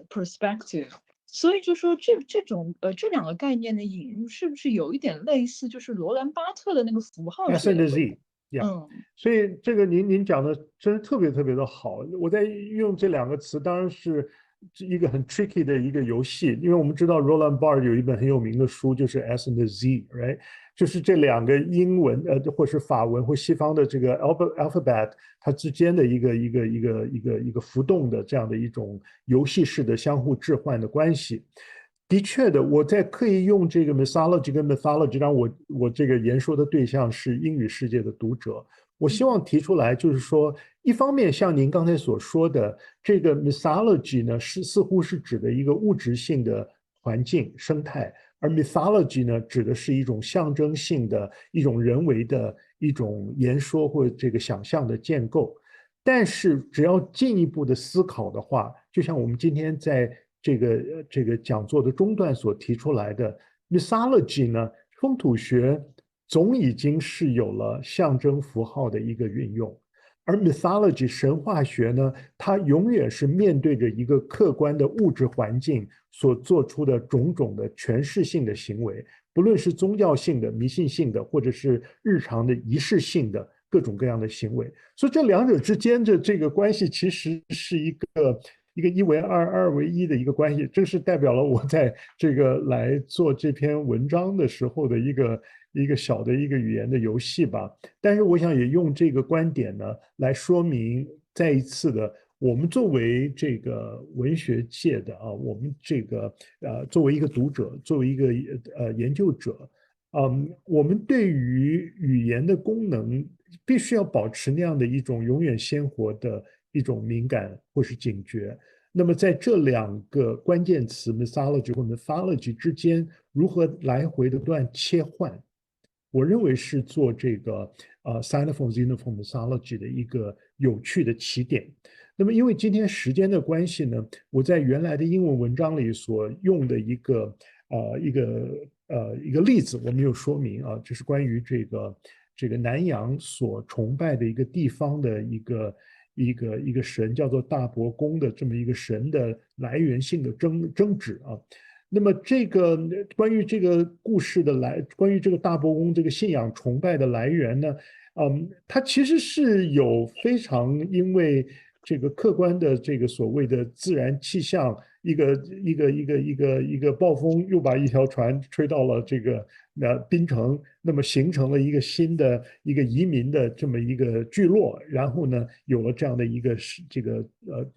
perspective。所以就说这两个概念的引入是不是有一点类似，就是罗兰巴特的那个符号学的维度？所以这个您讲的真是特别的好。我在用这两个词，当然是一个很 tricky 的一个游戏，因为我们知道 Roland Barthes 有一本很有名的书，就是 S and Z，right？ 就是这两个英文或是法文或西方的这个 alphabet 它之间的一个浮动的这样的一种游戏式的相互置换的关系。的确的，我在刻意用这个 Mesology 跟 mythology， 让我这个言说的对象是英语世界的读者。我希望提出来，就是说，一方面像您刚才所说的，这个 Mesology 呢，似乎是指的一个物质性的环境生态，而 mythology 呢，指的是一种象征性的、一种人为的一种言说或这个想象的建构。但是，只要进一步的思考的话，就像我们今天在这个讲座的中段所提出来的 mythology 呢，风土学总已经是有了象征符号的一个运用，而 mythology 神话学呢，它永远是面对着一个客观的物质环境所做出的种种的诠释性的行为，不论是宗教性的、迷信性的，或者是日常的仪式性的各种各样的行为。所以这两者之间的这个关系其实是一个一为二，二为一的一个关系，这是代表了我在这个来做这篇文章的时候的一个小的一个语言的游戏吧。但是我想也用这个观点呢来说明，再一次的，我们作为这个文学界的我们这个作为一个读者，作为一个研究者，我们对于语言的功能必须要保持那样的一种永远鲜活的一种敏感或是警觉。那么在这两个关键词 Mesology 或 Mythology 之间，如何来回的不断切换，我认为是做这个Sinophone-xenophone Mesology 的一个有趣的起点。那么因为今天时间的关系呢，我在原来的英文文章里所用的一个例子，我没有说明啊，这是关于这个南洋所崇拜的一个地方的一个神，叫做大伯公的这么一个神的来源性的争执啊。那么这个关于这个故事的关于这个大伯公这个信仰崇拜的来源呢，它其实是有非常因为这个客观的这个所谓的自然气象，一个暴风又把一条船吹到了这个槟城，那么形成了一个新的一个移民的这么一个聚落，然后呢有了这样的一个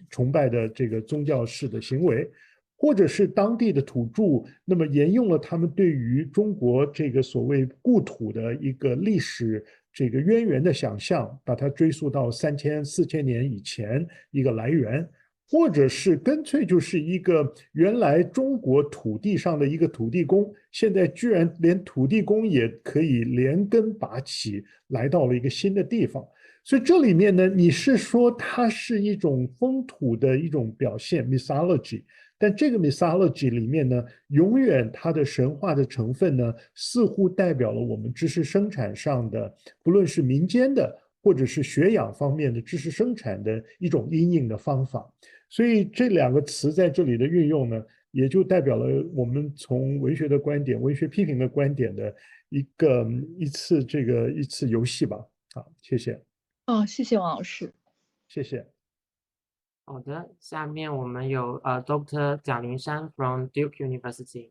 崇拜的这个宗教式的行为。或者是当地的土著，那么沿用了他们对于中国这个所谓故土的一个历史这个渊源的想象，把它追溯到3000、4000年以前一个来源，或者是干脆就是一个原来中国土地上的一个土地公，现在居然连土地公也可以连根拔起，来到了一个新的地方。所以这里面呢，你是说它是一种风土的一种表现 mythology， 但这个 mythology 里面呢，永远它的神话的成分呢，似乎代表了我们知识生产上的，不论是民间的或者是学养方面的知识生产的一种因应的方法。所以这两个词在这里的运用呢，也就代表了我们从文学的观点、文学批评的观点的一次游戏吧。好，谢谢。谢谢王老师。谢谢。好的，下面我们有Dr. 蒋灵山 from Duke University.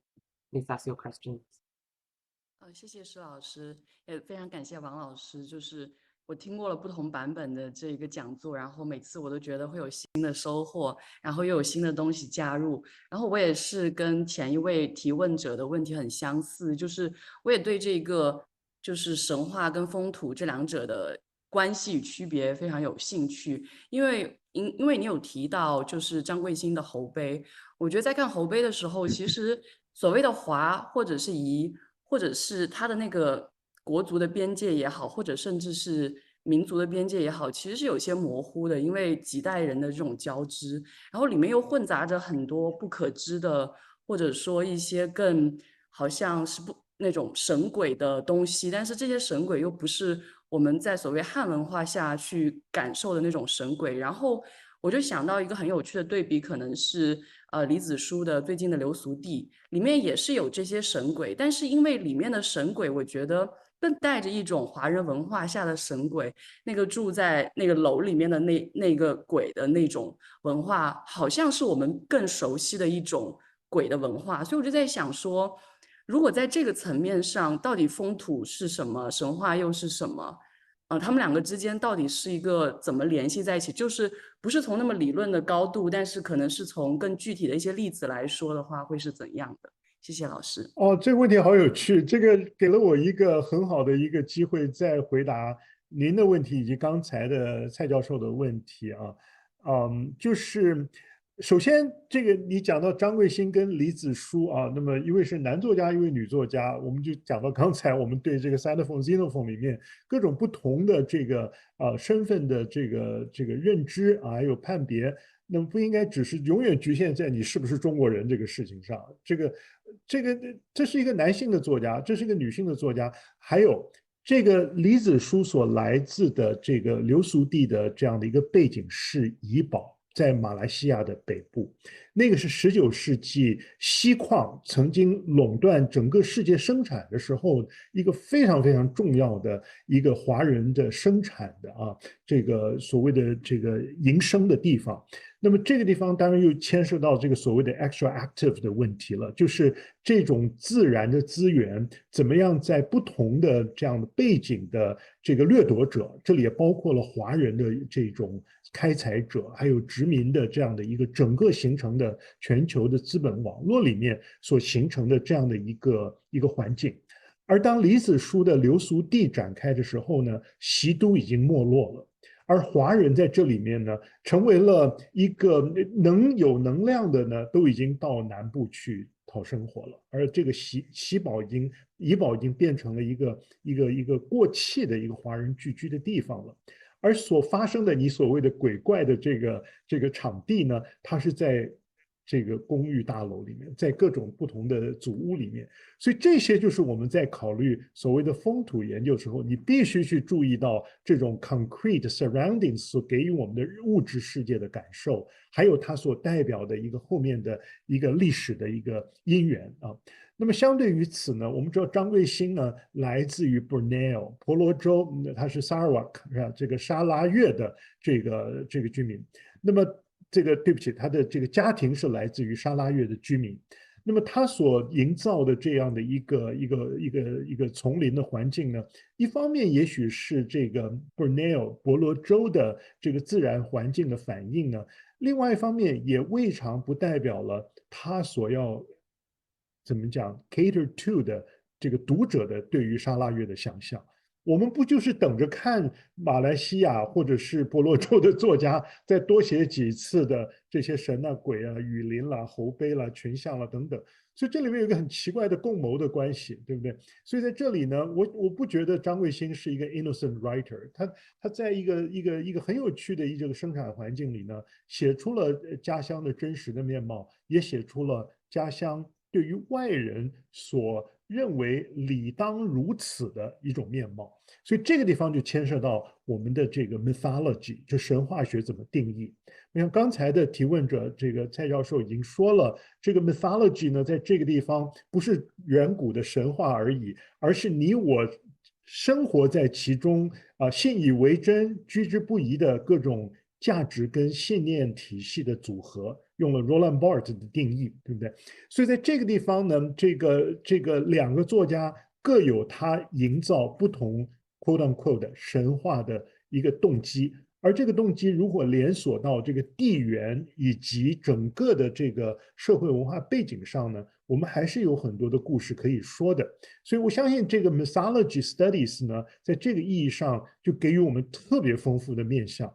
Please ask your questions. 谢谢施老师，也非常感谢王老师。就是我听过了不同版本的这个讲座，然后每次我都觉得会有新的收获，然后又有新的东西加入。然后我也是跟前一位提问者的问题很相似，就是我也对这个就是神话跟风土这两者的关系与区别非常有兴趣，因为你有提到就是张贵兴的侯碑，我觉得在看侯碑的时候，其实所谓的华或者是夷，或者是他的那个国族的边界也好，或者甚至是民族的边界也好，其实是有些模糊的，因为几代人的这种交织，然后里面又混杂着很多不可知的，或者说一些更好像是那种神鬼的东西，但是这些神鬼又不是我们在所谓汉文化下去感受的那种神鬼。然后我就想到一个很有趣的对比，可能是李子书的最近的流俗地里面也是有这些神鬼，但是因为里面的神鬼我觉得更带着一种华人文化下的神鬼，那个住在那个楼里面的那个鬼的那种文化，好像是我们更熟悉的一种鬼的文化。所以我就在想说，如果在这个层面上，到底风土是什么，神话又是什么？他们两个之间到底是一个怎么联系在一起？就是不是从那么理论的高度，但是可能是从更具体的一些例子来说的话，会是怎样的？谢谢老师。这个问题好有趣，这个给了我一个很好的一个机会，再回答您的问题以及刚才的蔡教授的问题啊。就是首先这个你讲到张贵兴跟李子书啊，那么一位是男作家，一位女作家，我们就讲到刚才我们对这个 Sinophone-xenophone 里面各种不同的这个身份的这个认知啊，还有判别，那么不应该只是永远局限在你是不是中国人这个事情上。这是一个男性的作家，这是一个女性的作家，还有这个李子书所来自的这个流俗地的这样的一个背景是怡保。在马来西亚的北部，那个是19世纪锡矿曾经垄断整个世界生产的时候，一个非常非常重要的一个华人的生产的这个所谓的这个营生的地方。那么这个地方当然又牵涉到这个所谓的 extractive 的问题了，就是这种自然的资源怎么样在不同的这样的背景的这个掠夺者，这里也包括了华人的这种开采者，还有殖民的这样的一个整个形成的全球的资本网络里面所形成的这样的一个环境。而当李子书的流俗地展开的时候呢，习都已经没落了。而华人在这里面呢，成为了一个有能量的呢，都已经到南部去讨生活了，而这个怡保已经变成了一个过气的一个华人聚居的地方了。而所发生的你所谓的鬼怪的这个场地呢，它是在这个公寓大楼里面，在各种不同的组屋里面，所以这些就是我们在考虑所谓的风土研究的时候，你必须去注意到这种 concrete surroundings 所给予我们的物质世界的感受，还有它所代表的一个后面的一个历史的一个因缘啊。那么相对于此呢，我们知道张瑞兴呢来自于 Borneo 婆罗洲，他是萨尔瓦克是吧？这个沙拉越的这个居民。那么对不起，他的这个家庭是来自于沙拉越的居民。那么他所营造的这样的一个丛林的环境呢，一方面也许是这个 Borneo 婆罗洲的这个自然环境的反应呢，另外一方面也未尝不代表了他所要怎么讲 cater to 的这个读者的对于沙拉越的想象。我们不就是等着看马来西亚或者是婆罗洲的作家再多写几次的这些神啊、鬼啊、雨林啦、猴碑啦、群像啦等等？所以这里面有一个很奇怪的共谋的关系，对不对？所以在这里呢，我不觉得张卫星是一个 innocent writer， 他在一个很有趣的这个生产环境里呢，写出了家乡的真实的面貌，也写出了家乡对于外人所认为理当如此的一种面貌。所以这个地方就牵涉到我们的这个 mythology， 就神话学怎么定义。你看刚才的提问者这个蔡教授已经说了，这个 mythology 呢，在这个地方不是远古的神话而已，而是你我生活在其中信以为真、居之不疑的各种价值跟信念体系的组合，用了 Roland Barthes 的定义，对不对？所以在这个地方呢，这个两个作家各有他营造不同 quote unquote 的神话的一个动机，而这个动机如果连锁到这个地缘以及整个的这个社会文化背景上呢，我们还是有很多的故事可以说的。所以我相信这个 Mesology Studies 呢，在这个意义上就给予我们特别丰富的面向。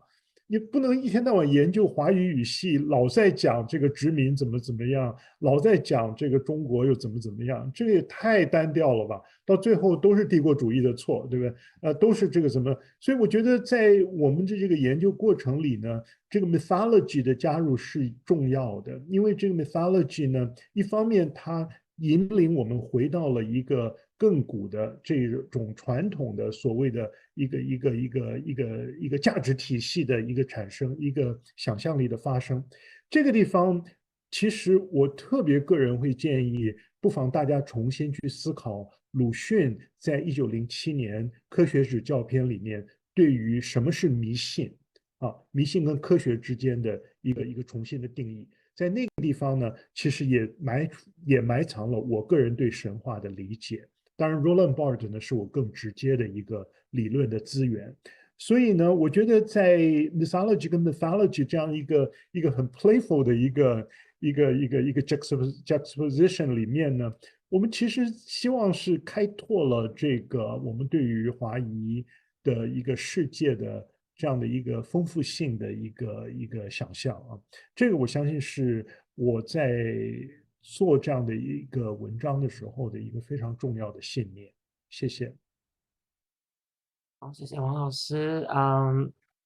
你不能一天到晚研究华语语系，老在讲这个殖民怎么样，老在讲这个中国又怎么样，这个也太单调了吧？到最后都是帝国主义的错，对不对？都是这个什么？所以我觉得在我们这个研究过程里呢，这个 mythology 的加入是重要的，因为这个 mythology 呢，一方面它引领我们回到了一个亘古的这种传统的所谓的一个价值体系的一个产生，一个想象力的发生。这个地方，其实我特别个人会建议，不妨大家重新去思考鲁迅在1907年科学史教篇里面对于什么是迷信迷信跟科学之间的一个重新的定义。在那个地方呢，其实也埋藏了我个人对神话的理解。当然 Roland Barthes 呢是我更直接的一个理论的资源。所以呢，我觉得在 Mesology 跟 mythology 这样一个很 playful 的一个 juxtaposition 里面呢，我们其实希望是开拓了这个我们对于华夷的一个世界的这样的一个丰富性的一个想象这个我相信是我在做这样的一个文章的时候的一个非常重要的信念。谢谢。好，谢谢王老师。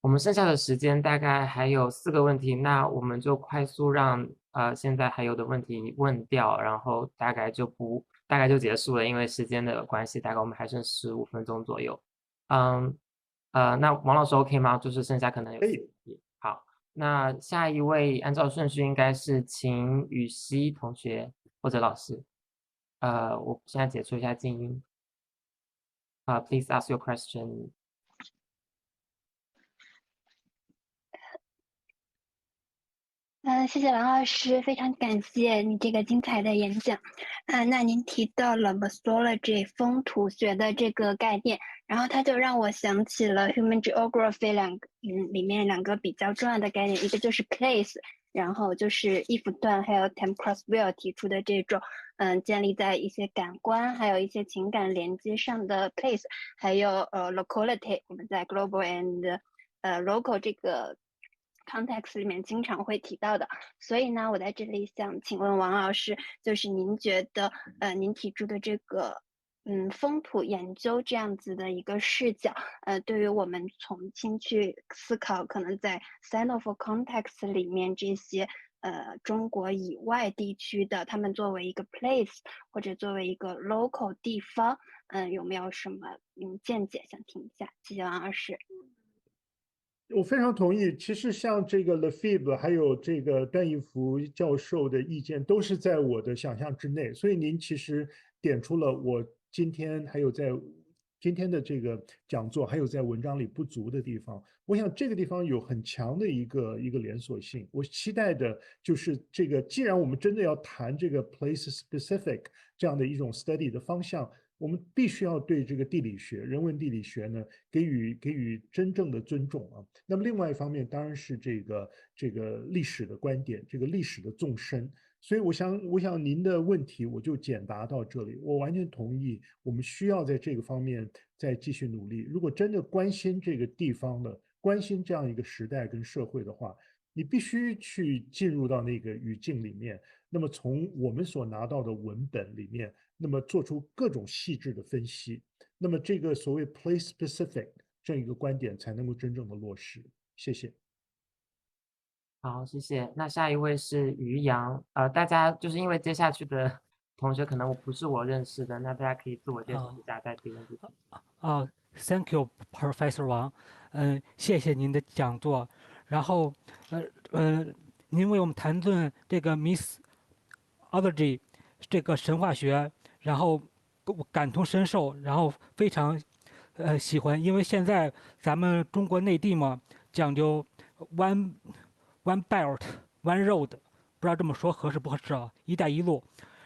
我们剩下的时间大概还有4个问题，那我们就快速让现在还有的问题问掉，然后大概就结束了，因为时间的关系，大概我们还剩15分钟左右。那王老师 OK 吗？就是剩下可能有4题。好，那下一位按照顺序应该是秦雨熙同学或者老师。我现在解除一下静音。Please ask your question. 谢谢王老师，非常感谢你这个精彩的演讲。那您提到了 Mesology 风土学的这个概念，然后它就让我想起了 Human Geography 里面2个比较重要的概念，一个就是 place， 然后就是伊夫段还有 Tim Crosswell 提出的这种建立在一些感官还有一些情感连接上的 place， 还有locality， 我们在 global and local 这个 context 里面经常会提到的。所以呢，我在这里想请问王老师，就是您觉得您提出的这个风土研究这样子的一个视角，对于我们重新去思考可能在 Sinophone context 里面这些中国以外地区的，他们作为一个 place 或者作为一个 local 地方，有没有什么见解想听一下？谢谢王老师。我非常同意。其实像这个 Lefebvre 还有这个段义孚教授的意见，都是在我的想象之内。所以您其实点出了我今天还有在今天的这个讲座，还有在文章里不足的地方。我想这个地方有很强的一个连锁性。我期待的就是这个，既然我们真的要谈这个 place specific 这样的一种 study 的方向，我们必须要对这个地理学、人文地理学呢给予真正的尊重啊。那么另外一方面，当然是这个历史的观点，这个历史的纵深。所以我想您的问题我就简答到这里。我完全同意，我们需要在这个方面再继续努力。如果真的关心这个地方的，关心这样一个时代跟社会的话，你必须去进入到那个语境里面，那么从我们所拿到的文本里面，那么做出各种细致的分析，那么这个所谓 place specific 这样一个观点才能够真正的落实。谢谢。好，谢谢。那下一位是于洋，大家就是因为接下去的同学可能不是我认识的，那大家可以自我介绍一下再提问题。Thank you, Professor Wang。谢谢您的讲座。然后，您为我们谈论这个 Mesology 这个神话学，然后感同身受，然后非常喜欢，因为现在咱们中国内地嘛，讲究 one belt one road， 不知道这么说合适不合适啊？一带一路。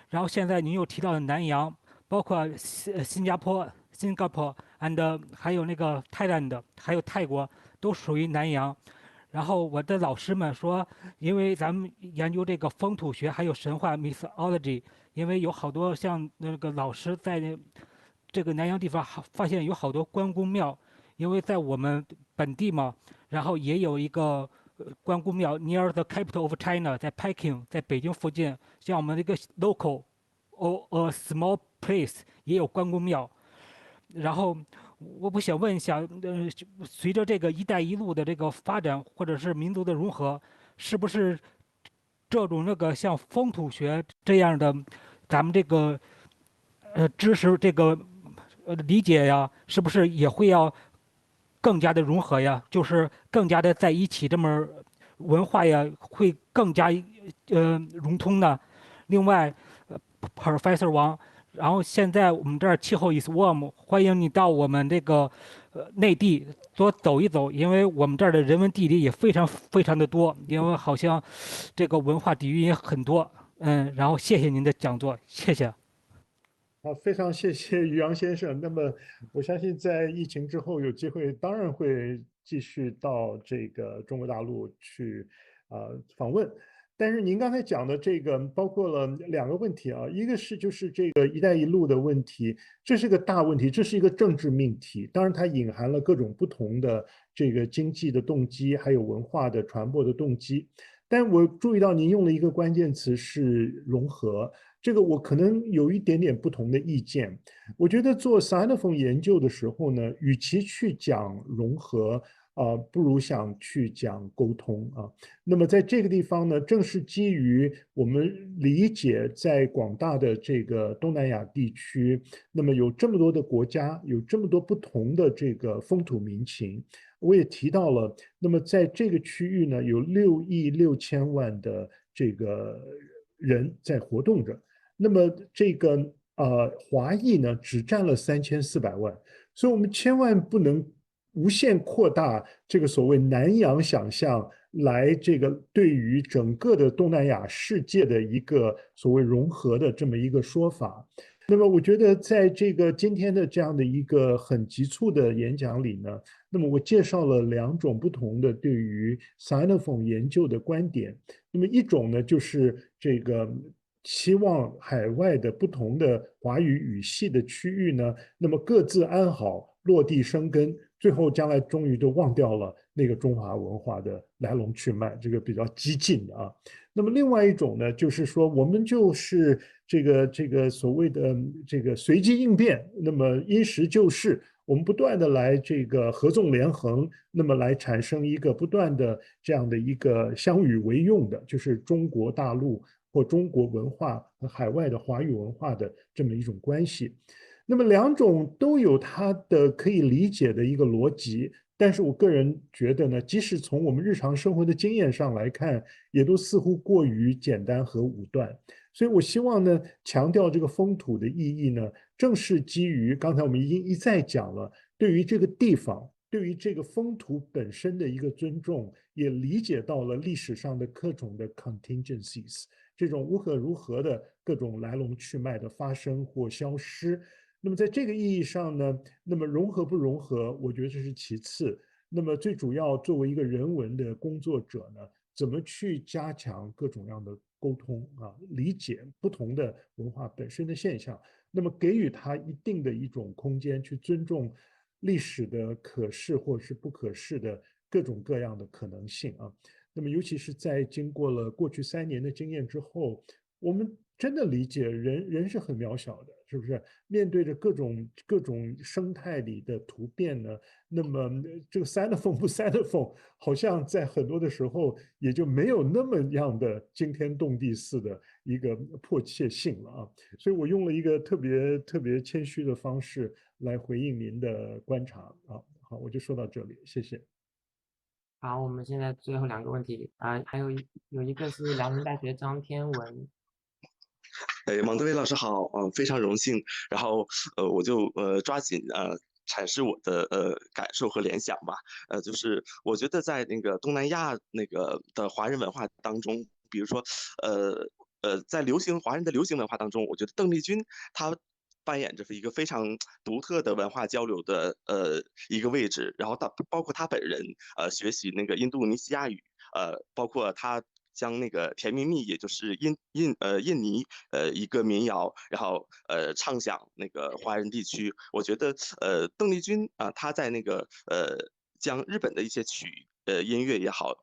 然后现在您又提到了南洋，包括新加坡 and 还有那个 Thailand， 还有泰国都属于南洋。然后我的老师们说，因为咱们研究这个风土学还有神话 Mesology， 因为有好多像那个老师在这个南洋地方发现有好多关公庙，因为在我们本地嘛，然后也有一个关公庙 near the capital of China， 在 Peking， 在北京附近，像我们这个 local or a small place 也有关公庙。然后我想问一下，随着这个“一带一路”的这个发展，或者是民族的融合，是不是这种那个像风土学这样的，咱们这个知识这个理解呀，是不是也会要更加的融合呀？就是更加的在一起，这么文化呀会更加融通呢？另外，Professor 王。然后现在我们这儿气候 is warm， 欢迎你到我们这个内地多走一走，因为我们这儿的人文地理也非常非常的多，因为好像这个文化底蕴也很多。然后谢谢您的讲座，谢谢。好，非常谢谢于洋先生。那么我相信在疫情之后有机会，当然会继续到这个中国大陆去访问。但是您刚才讲的这个包括了两个问题啊，一个是就是这个“一带一路”的问题，这是个大问题，这是一个政治命题。当然，它隐含了各种不同的这个经济的动机，还有文化的传播的动机。但我注意到您用了一个关键词是融合，这个我可能有一点点不同的意见。我觉得做 Sinophone 研究的时候呢，与其去讲融合，不如想去讲沟通啊。那么在这个地方呢，正是基于我们理解在广大的这个东南亚地区，那么有这么多的国家，有这么多不同的这个风土民情。我也提到了，那么在这个区域呢，有6亿6千万的这个人在活动着。那么这个华裔呢，只占了3400万，所以我们千万不能无限扩大这个所谓南洋想象，来这个对于整个的东南亚世界的一个所谓融合的这么一个说法。那么我觉得在这个今天的这样的一个很急促的演讲里呢，那么我介绍了2种不同的对于 Sinophone 研究的观点。那么一种呢，就是这个希望海外的不同的华语语系的区域呢，那么各自安好，落地生根，最后将来终于就忘掉了那个中华文化的来龙去脉，这个比较激进的啊。那么另外一种呢，就是说我们就是这个所谓的这个随机应变，那么因时就势，我们不断的来这个合纵连横，那么来产生一个不断的这样的一个相与为用的，就是中国大陆或中国文化和海外的华语文化的这么一种关系。那么两种都有它的可以理解的一个逻辑，但是我个人觉得呢，即使从我们日常生活的经验上来看，也都似乎过于简单和武断。所以我希望呢，强调这个风土的意义呢，正是基于刚才我们已经一再讲了，对于这个地方，对于这个风土本身的一个尊重，也理解到了历史上的各种的 contingencies， 这种无可如何的各种来龙去脉的发生或消失。那么在这个意义上呢，那么融合不融合，我觉得这是其次。那么最主要作为一个人文的工作者呢，怎么去加强各种样的沟通啊，理解不同的文化本身的现象，那么给予它一定的一种空间，去尊重历史的可视或是不可视的各种各样的可能性啊。那么尤其是在经过了过去3年的经验之后，我们真的理解人是很渺小的，是不是？面对着各种生态里的突变呢，那么这个 Sinophone 不 Sinophone， 好像在很多的时候也就没有那么样的惊天动地似的一个迫切性了啊。所以我用了一个特别谦虚的方式来回应您的观察啊。好，我就说到这里，谢谢。好，我们现在最后2个问题啊，还有一个是辽宁大学张天文。王德威老师好，非常荣幸。然后我就抓紧阐释我的感受和联想吧。就是我觉得在那个东南亚那个的华人文化当中，比如说在华人的流行文化当中，我觉得邓丽君她扮演着一个非常独特的文化交流的一个位置。然后包括她本人学习那个印度尼西亚语，包括她将那个《甜蜜蜜》，也就是印尼一个民谣，然后唱响那个华人地区。我觉得邓丽君她在那个将日本的一些音乐也好，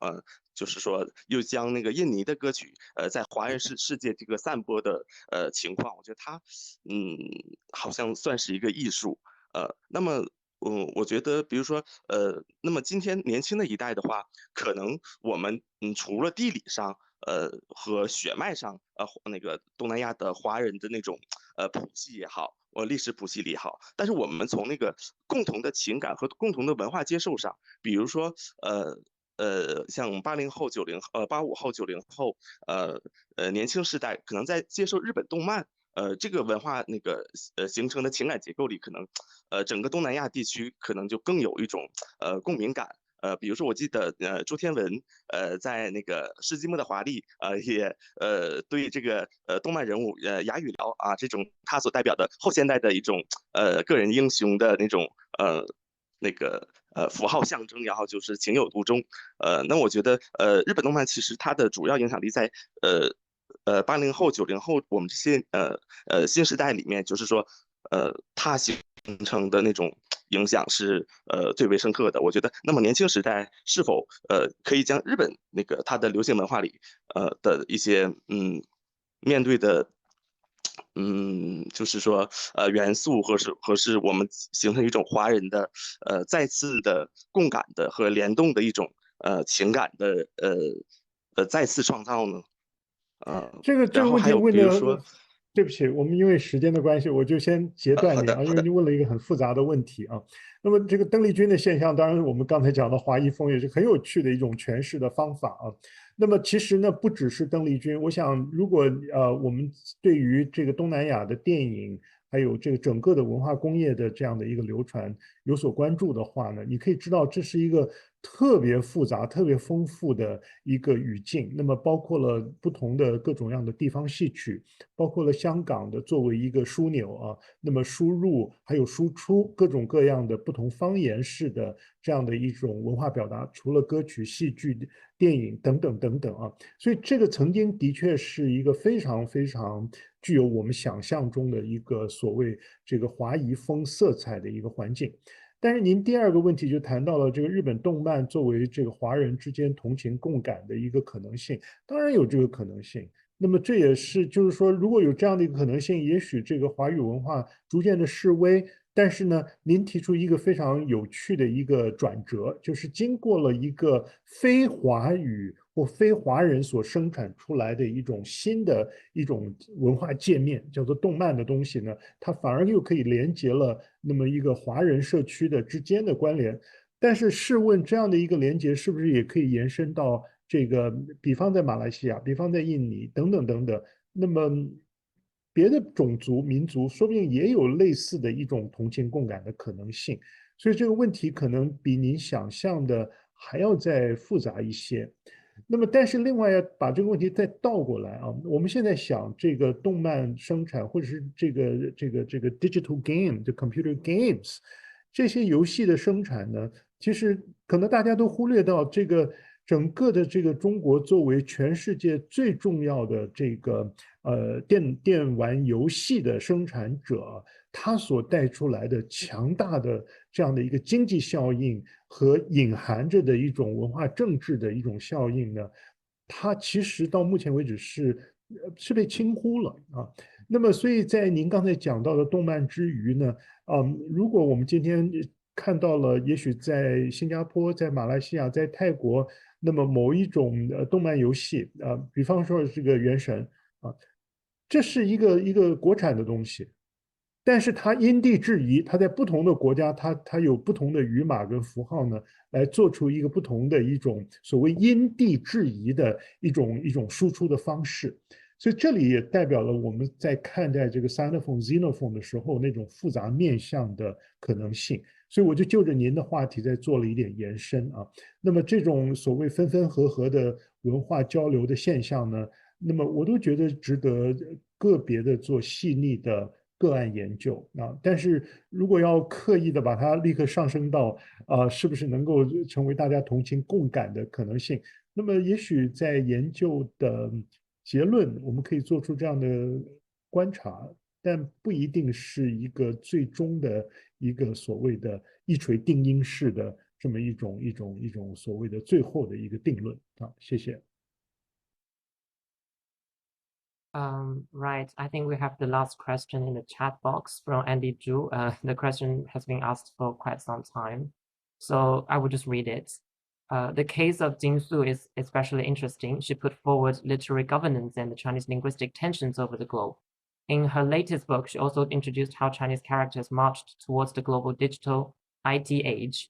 就是说又将那个印尼的歌曲在华人世界这个散播的情况，我觉得她好像算是一个艺术。那么我觉得，比如说，那么今天年轻的一代的话，可能我们除了地理上，和血脉上，那个东南亚的华人的那种谱系也好，历史谱系里也好，但是我们从那个共同的情感和共同的文化接受上，比如说，像80后、85后、90后，年轻世代可能在接受日本动漫。这个文化那个形成的情感结构里，可能整个东南亚地区可能就更有一种共鸣感。比如说我记得朱天文在那个世纪末的华丽也对这个动漫人物哑语聊这种他所代表的后现代的一种个人英雄的那种那个符号象征，然后就是情有独钟。那我觉得日本动漫其实它的主要影响力在80后、90后我们这些新时代里面，就是说它形成的那种影响是最为深刻的。我觉得，那么年轻时代是否可以将日本那个它的流行文化里的一些面对的就是说元素和是我们形成一种华人的再次的共感的和联动的一种情感的再次创造呢？这个问然后还有题问的比如说，对不起，我们因为时间的关系，我就先截断您啊，因为好的您问了一个很复杂的问题啊。那么这个邓丽君的现象，当然我们刚才讲的华夷风也是很有趣的一种诠释的方法啊。那么其实呢，不只是邓丽君，我想如果我们对于这个东南亚的电影，还有这个整个的文化工业的这样的一个流传有所关注的话呢，你可以知道这是一个特别复杂、特别丰富的一个语境。那么包括了不同的各种样的地方戏曲，包括了香港的作为一个枢纽啊，那么输入还有输出各种各样的不同方言式的这样的一种文化表达，除了歌曲、戏剧、电影等等等等啊，所以这个曾经的确是一个非常非常具有我们想象中的一个所谓这个华夷风色彩的一个环境。但是您第二个问题就谈到了这个日本动漫作为这个华人之间同情共感的一个可能性，当然有这个可能性。那么这也是就是说，如果有这样的一个可能性，也许这个华语文化逐渐的式微。但是呢，您提出一个非常有趣的一个转折，就是经过了一个非华语或非华人所生产出来的一种新的一种文化界面，叫做动漫的东西呢，它反而又可以连接了那么一个华人社区的之间的关联。但是试问，这样的一个连接是不是也可以延伸到这个，比方在马来西亚，比方在印尼等等等等，那么别的种族民族说不定也有类似的一种同情共感的可能性。所以这个问题可能比您想象的还要再复杂一些。那么，但是另外要把这个问题再倒过来啊，我们现在想这个动漫生产，或者是这个 digital game 的 computer games 这些游戏的生产呢，其实可能大家都忽略到这个整个的这个中国作为全世界最重要的这个电玩游戏的生产者，它所带出来的强大的这样的一个经济效应和隐含着的一种文化政治的一种效应呢，它其实到目前为止是被轻忽了啊。那么，所以在您刚才讲到的动漫之余呢，如果我们今天看到了，也许在新加坡、在马来西亚、在泰国，那么某一种动漫游戏比方说这个《原神》啊，这是一个国产的东西，但是它因地制宜，它在不同的国家，它有不同的语码跟符号呢，来做出一个不同的一种所谓因地制宜的一种输出的方式。所以这里也代表了我们在看待这个 Sinophone-xenophone 的时候那种复杂面向的可能性。所以我就就着您的话题再做了一点延伸啊。那么这种所谓分分合合的文化交流的现象呢，那么我都觉得值得个别的做细腻的个案研究啊。但是如果要刻意的把它立刻上升到是不是能够成为大家同情共感的可能性，那么也许在研究的结论，我们可以做出这样的观察，但不一定是一个最终的一个所谓的一锤定音式的这么一种所谓的最后的一个定论啊。谢谢。Right. I think we have the last question in the chat box from Andy Zhu. The question has been asked for quite some time, so I will just read it. The case of Jingsu is especially interesting. She put forward literary governance and the Chinese linguistic tensions over the globe. In her latest book, she also introduced how Chinese characters marched towards the global digital IT age.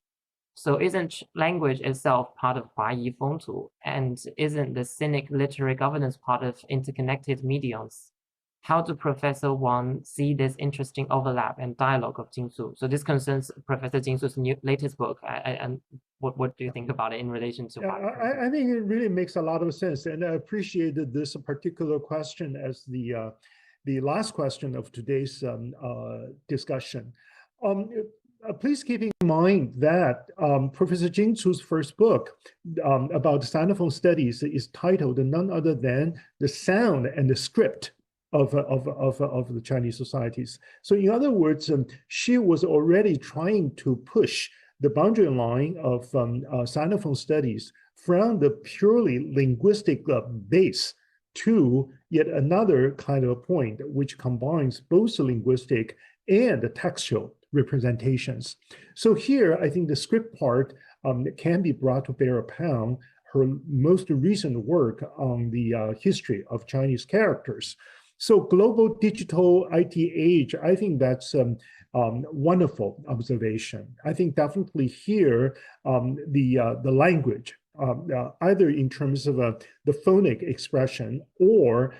So isn't language itself part of Huayi Feng Tu? And isn't the Sinic literary governance part of interconnected mediums? How do Professor Wang see this interesting overlap and dialogue of Jingsu? So this concerns Professor Jingsu's latest book. And what do you think about it in relation to? I think it really makes a lot of sense, and I appreciated this particular question as the last question of today's discussion. Please keep in mind that Professor Jingsu's first book about Sinophone studies is titled none other than The Sound and the Script of the Chinese societies. So in other words, she was already trying to push the boundary line of Sinophone studies from the purely linguistic base to yet another kind of a point which combines both linguistic and the textual representations. So here, I think the script part can be brought to bear upon her most recent work on the history of Chinese characters. So global digital IT age, I think that's wonderful observation. I think definitely here, the language, either in terms of the phonic expression or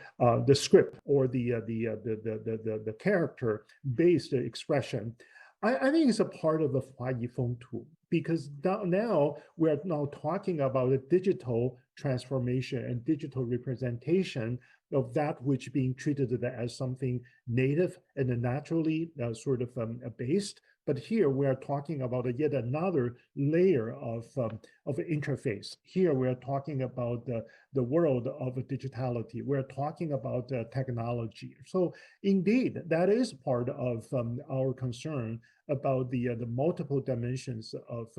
the script or the character-based expression, I think it's a part of the Huayi Feng Tu, because now we're now talking about a digital transformation and digital representation of that which being treated as something native and naturally sort of based. But here we are talking about yet another layer of interface. Here we are talking about the world of digitality. We're talking about technology. So indeed, that is part of our concern about the multiple dimensions of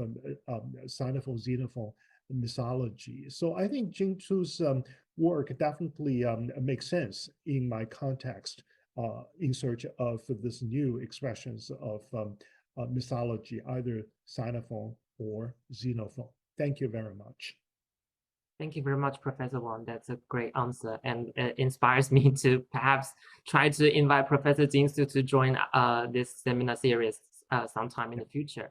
Sinophone-xenophone Mesology. So I think Jing-Chu's work definitely makes sense in my context in search of this new expressions of Mesology, either Sinophone or Xenophone. Thank you very much. Thank you very much, Professor Wang. That's a great answer, and it inspires me to perhaps try to invite Professor Jing-Chu to join this seminar series sometime in the future.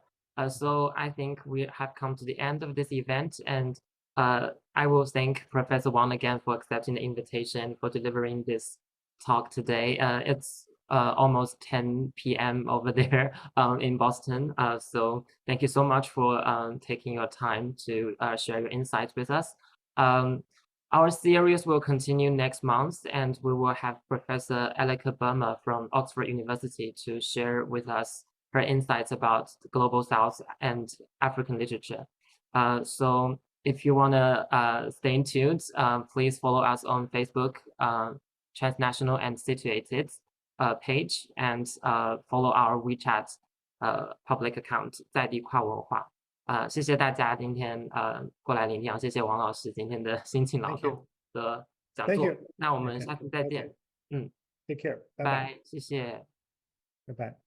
So I think we have come to the end of this event, and I will thank Professor Wang again for accepting the invitation for delivering this talk today. It's almost 10 p.m. over there in Boston. So thank you so much for taking your time to share your insights with us. Our series will continue next month, and we will have Professor Elika Burma from Oxford University to share with us her insights about the Global South and African literature. So if you want to stay tuned, please follow us on Facebook, Transnational and Situated page, and follow our WeChat public account 在地跨文化。谢谢大家今天过来聆听，谢谢王老师今天的辛勤劳动的讲座。那我们下次再见。Take care. 拜拜，谢谢。拜拜。